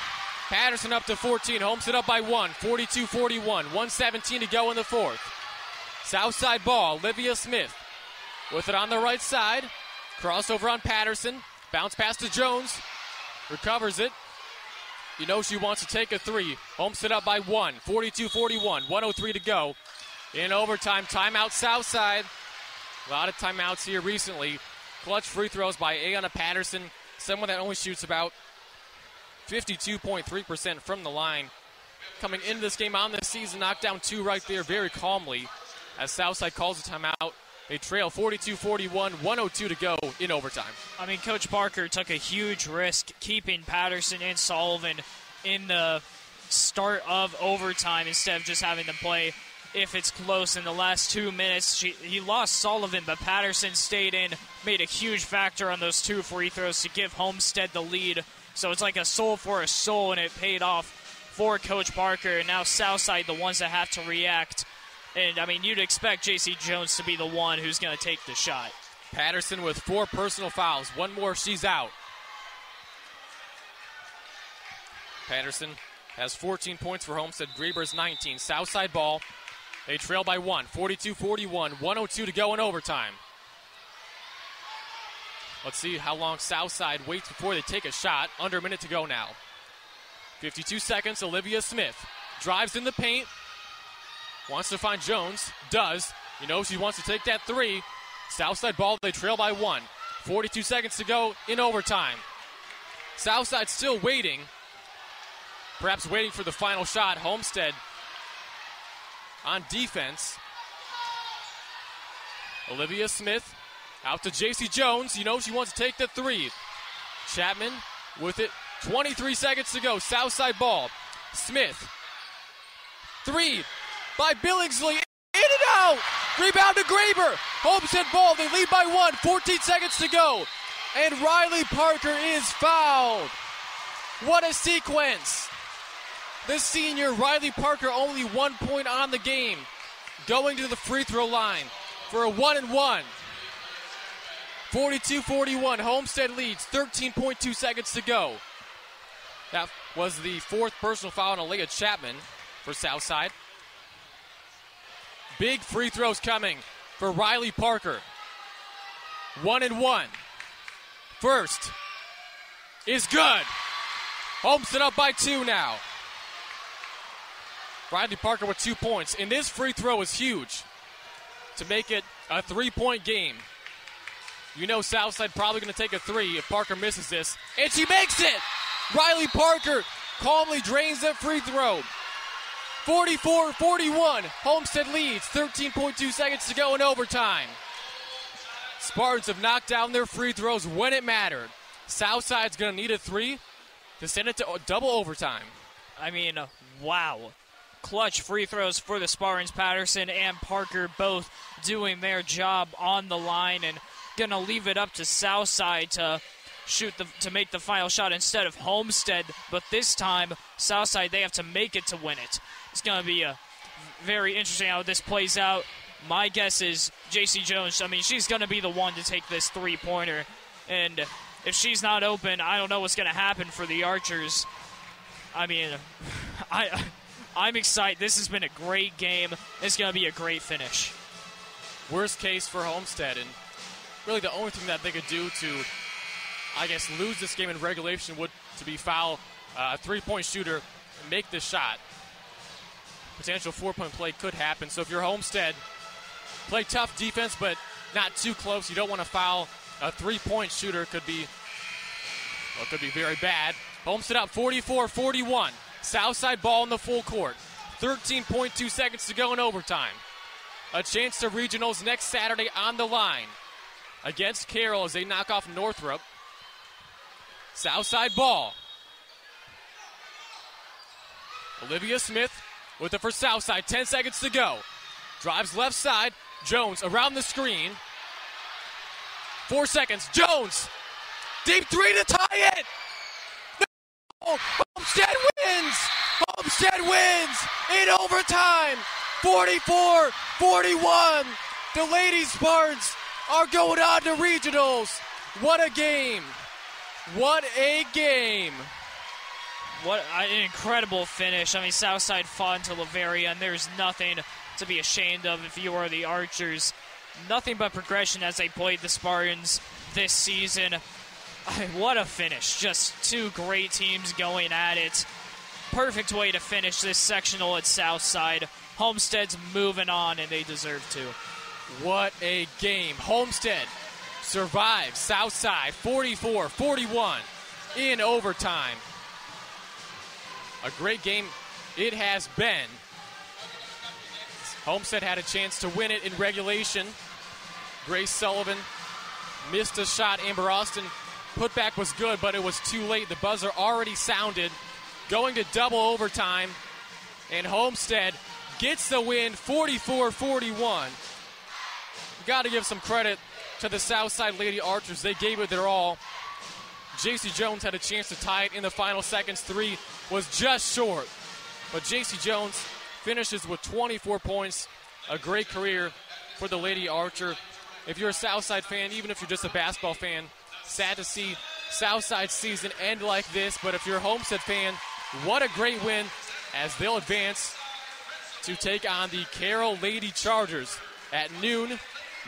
Patterson up to 14. Homestead up by 1, 42-41, 1:17 to go in the fourth. Southside ball, Olivia Smith with it on the right side. Crossover on Patterson. Bounce pass to Jones. Recovers it. You know she wants to take a 3. Homestead up by 1, 42-41, 1:03 to go. In overtime, timeout Southside. A lot of timeouts here recently. Clutch free throws by Ayanna Patterson, someone that only shoots about 52.3% from the line. Coming into this game on this season, knocked down 2 right there very calmly as Southside calls a timeout. They trail 42-41, 1:02 to go in overtime. I mean, Coach Parker took a huge risk keeping Patterson and Sullivan in the start of overtime instead of just having them play if it's close in the last 2 minutes. He lost Sullivan, but Patterson stayed in, made a huge factor on those 2 free throws to give Homestead the lead. So it's like a soul for a soul, and it paid off for Coach Parker. And now Southside, the ones that have to react. And, I mean, you'd expect J.C. Jones to be the one who's going to take the shot. Patterson with 4 personal fouls. One more, she's out. Patterson has 14 points for Homestead. Grieber's 19. Southside ball. They trail by 1, 42-41, 1:02 to go in overtime. Let's see how long Southside waits before they take a shot. Under a minute to go now. 52 seconds, Olivia Smith drives in the paint. Wants to find Jones. Does. You know she wants to take that 3. Southside ball, they trail by 1. 42 seconds to go in overtime. Southside still waiting. Perhaps waiting for the final shot. Homestead on defense. Olivia Smith out to J.C. Jones. You know she wants to take the 3. Chapman with it. 23 seconds to go. Southside ball. Smith. 3 by Billingsley. In and out. Rebound to Graber. Homestead ball. They lead by 1. 14 seconds to go. And Riley Parker is fouled. What a sequence. The senior, Riley Parker, only 1 point on the game. Going to the free throw line for a 1-and-1. 42-41. Homestead leads. 13.2 seconds to go. That was the 4th personal foul on Aaliyah Chapman for Southside. Big free throws coming for Riley Parker. 1-and-1. First is good. Homestead up by 2 now. Riley Parker with 2 points. And this free throw is huge to make it a 3-point game. You know Southside probably going to take a 3 if Parker misses this. And she makes it! Riley Parker calmly drains that free throw. 44-41. Homestead leads. 13.2 seconds to go in overtime. Spartans have knocked down their free throws when it mattered. Southside's going to need a 3 to send it to double overtime. I mean, wow. Clutch free throws for the Spartans. Patterson and Parker both doing their job on the line and going to leave it up to Southside to make the final shot instead of Homestead. But this time, Southside, they have to make it to win it. It's going to be very interesting how this plays out. My guess is J.C. Jones, I mean, she's going to be the one to take this 3-pointer. And if she's not open, I don't know what's going to happen for the Archers. I mean, I'm excited. This has been a great game. It's going to be a great finish. Worst case for Homestead, and really the only thing that they could do to lose this game in regulation would to be foul, three-point shooter, make the shot. Potential 4-point play could happen. So if you're Homestead, play tough defense, but not too close. You don't want to foul a three-point shooter. Could be very bad. Homestead up 44-41. Southside ball in the full court. 13.2 seconds to go in overtime. A chance to regionals next Saturday on the line against Carroll as they knock off Northrop. Southside ball. Olivia Smith with it for Southside. 10 seconds to go. Drives left side. Jones around the screen. 4 seconds. Jones. Deep three to tie it. No! Homestead wins. Homestead wins in overtime. 44-41. The Lady Spartans are going on to regionals. What a game. What a game. What an incredible finish. I mean, Southside fought until the very end. There's nothing to be ashamed of if you are the Archers. Nothing but progression as they played the Spartans this season. What a finish. Just two great teams going at it. Perfect way to finish this sectional at Southside. Homestead's moving on, and they deserve to. What a game. Homestead survives Southside 44-41 in overtime. A great game it has been. Homestead had a chance to win it in regulation. Grace Sullivan missed a shot. Amber Austin putback was good, but it was too late. The buzzer already sounded. Going to double overtime, and Homestead gets the win 44-41. Got to give some credit to the Southside Lady Archers. They gave it their all. JC Jones had a chance to tie it in the final seconds. Three was just short. But JC Jones finishes with 24 points. A great career for the Lady Archer. If you're a Southside fan, even if you're just a basketball fan, sad to see Southside's season end like this. But if you're a Homestead fan, what a great win as they'll advance to take on the Carroll Lady Chargers at noon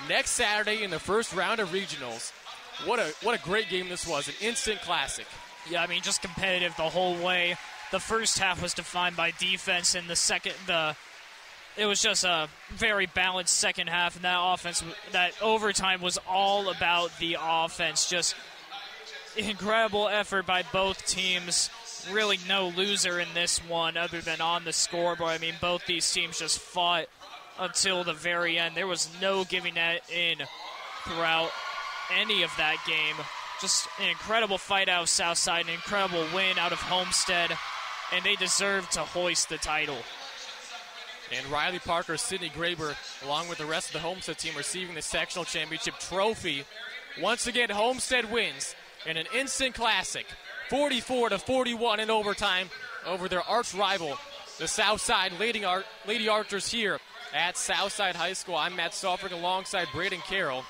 next Saturday in the first round of regionals. What a great game this was, an instant classic. Yeah, I mean, just competitive the whole way. The first half was defined by defense, and it was just a very balanced second half, and that overtime was all about the offense. Just incredible effort by both teams. Really no loser in this one other than on the scoreboard. I mean, both these teams just fought until the very end. There was no giving that in throughout any of that game. Just an incredible fight out of Southside, an incredible win out of Homestead, and they deserve to hoist the title. And Riley Parker, Sydney Graber, along with the rest of the Homestead team, receiving the sectional championship trophy. Once again, Homestead wins in an instant classic, 44-41 in overtime over their arch rival, the Southside Lady Archers here at Southside High School. I'm Matt Salford alongside Braden Carroll.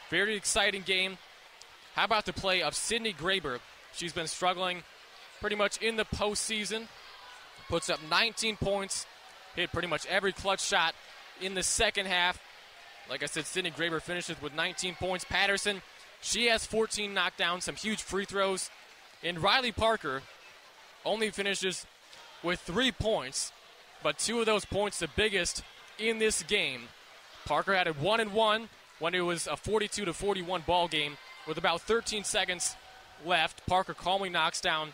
Very exciting game. How about the play of Sydney Graber? She's been struggling pretty much in the postseason. Puts up 19 points, hit pretty much every clutch shot in the second half. Like I said, Sydney Graber finishes with 19 points. Patterson, she has 14 knockdowns, some huge free throws. And Riley Parker only finishes with 3 points, but 2 of those points the biggest in this game. Parker had a 1-and-1 when it was a 42-41 ball game with about 13 seconds left. Parker calmly knocks down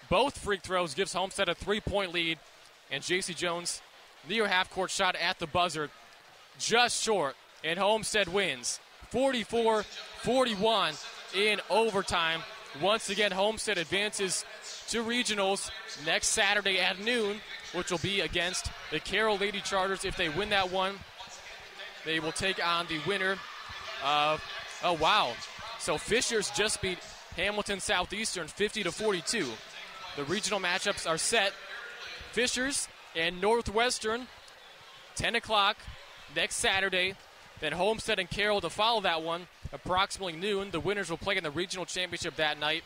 both free throws, gives Homestead a 3-point lead, and JC Jones, near half-court shot at the buzzer, just short, and Homestead wins 44-41 in overtime. Once again, Homestead advances to regionals next Saturday at noon, which will be against the Carroll Lady Chargers. If they win that one, they will take on the winner of, oh wow, so Fishers just beat Hamilton Southeastern 50-42. The regional matchups are set. Fishers and Northwestern, 10 o'clock next Saturday. Then Homestead and Carroll to follow that one, approximately noon. The winners will play in the regional championship that night.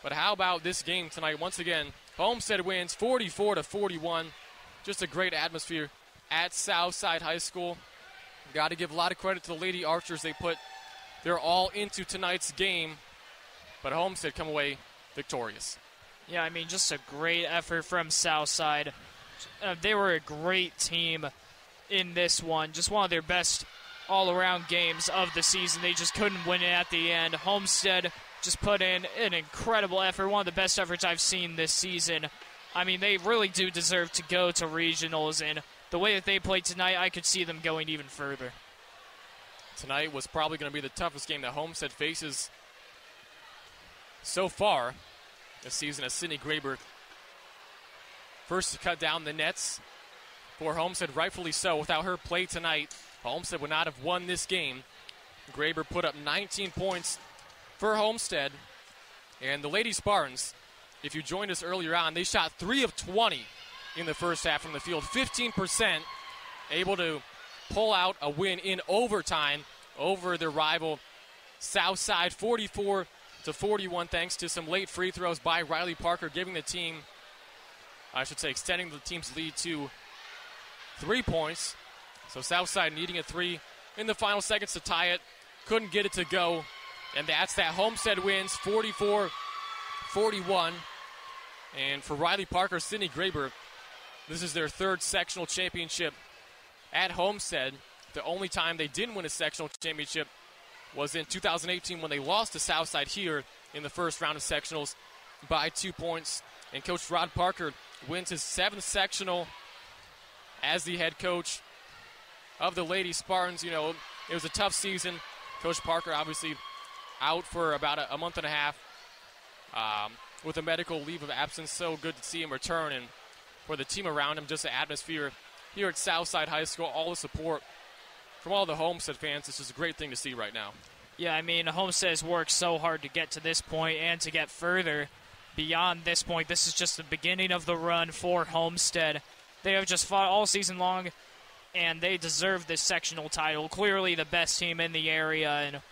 But how about this game tonight? Once again, Homestead wins 44-41. Just a great atmosphere at Southside High School. Got to give a lot of credit to the Lady Archers. They put their all into tonight's game. but Homestead come away victorious. Yeah, I mean, just a great effort from Southside. They were a great team in this one. Just one of their best all-around games of the season. They just couldn't win it at the end. Homestead just put in an incredible effort, one of the best efforts I've seen this season. I mean, they really do deserve to go to regionals, and the way that they played tonight, I could see them going even further. Tonight was probably going to be the toughest game that Homestead faces so far this season, as Sydney Graber first to cut down the nets for Homestead, rightfully so. Without her play tonight, Homestead would not have won this game. Graber put up 19 points for Homestead. And the Lady Spartans, if you joined us earlier on, they shot 3 of 20 in the first half from the field, 15%, able to pull out a win in overtime over their rival Southside, 44-41, thanks to some late free throws by Riley Parker, giving the team, extending the team's lead to 3 points. So Southside needing a 3 in the final seconds to tie it. Couldn't get it to go. And that's that. Homestead wins 44-41. And for Riley Parker, Sydney Graber, this is their third sectional championship at Homestead. The only time they didn't win a sectional championship was in 2018 when they lost to Southside here in the first round of sectionals by 2 points. And Coach Rod Parker wins his 7th sectional as the head coach of the Lady Spartans. You know, it was a tough season. Coach Parker obviously out for about a month and a half with a medical leave of absence. So good to see him return, and for the team around him, just the atmosphere here at Southside High School, all the support from all the Homestead fans. It's just a great thing to see right now. Yeah, I mean, Homestead has worked so hard to get to this point and to get further beyond this point. This is just the beginning of the run for Homestead. They have just fought all season long, and they deserve this sectional title. Clearly the best team in the area, and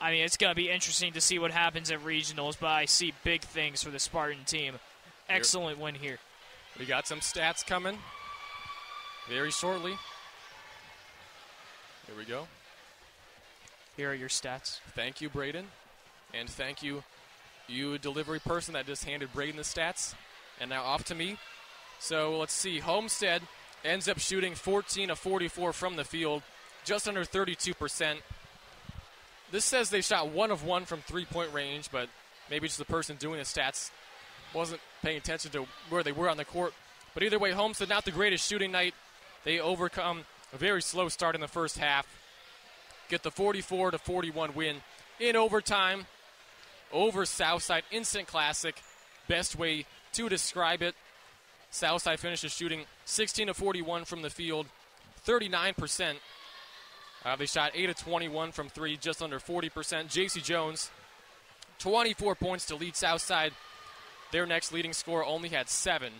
I mean, it's going to be interesting to see what happens at regionals, but I see big things for the Spartan team. Excellent win here. We got some stats coming very shortly. Here we go. Here are your stats. Thank you, Braden. And thank you, you delivery person that just handed Braden the stats. And now off to me. So let's see. Homestead ends up shooting 14 of 44 from the field, just under 32%. This says they shot 1 of 1 from three-point range, but maybe just the person doing the stats wasn't paying attention to where they were on the court. But either way, Homestead, not the greatest shooting night. They overcome a very slow start in the first half, get the 44-41 win in overtime over Southside. Instant classic, best way to describe it. Southside finishes shooting 16 of 41 from the field, 39%. They shot 8 of 21 from 3, just under 40%. JC Jones, 24 points to lead Southside. Their next leading scorer only had 7.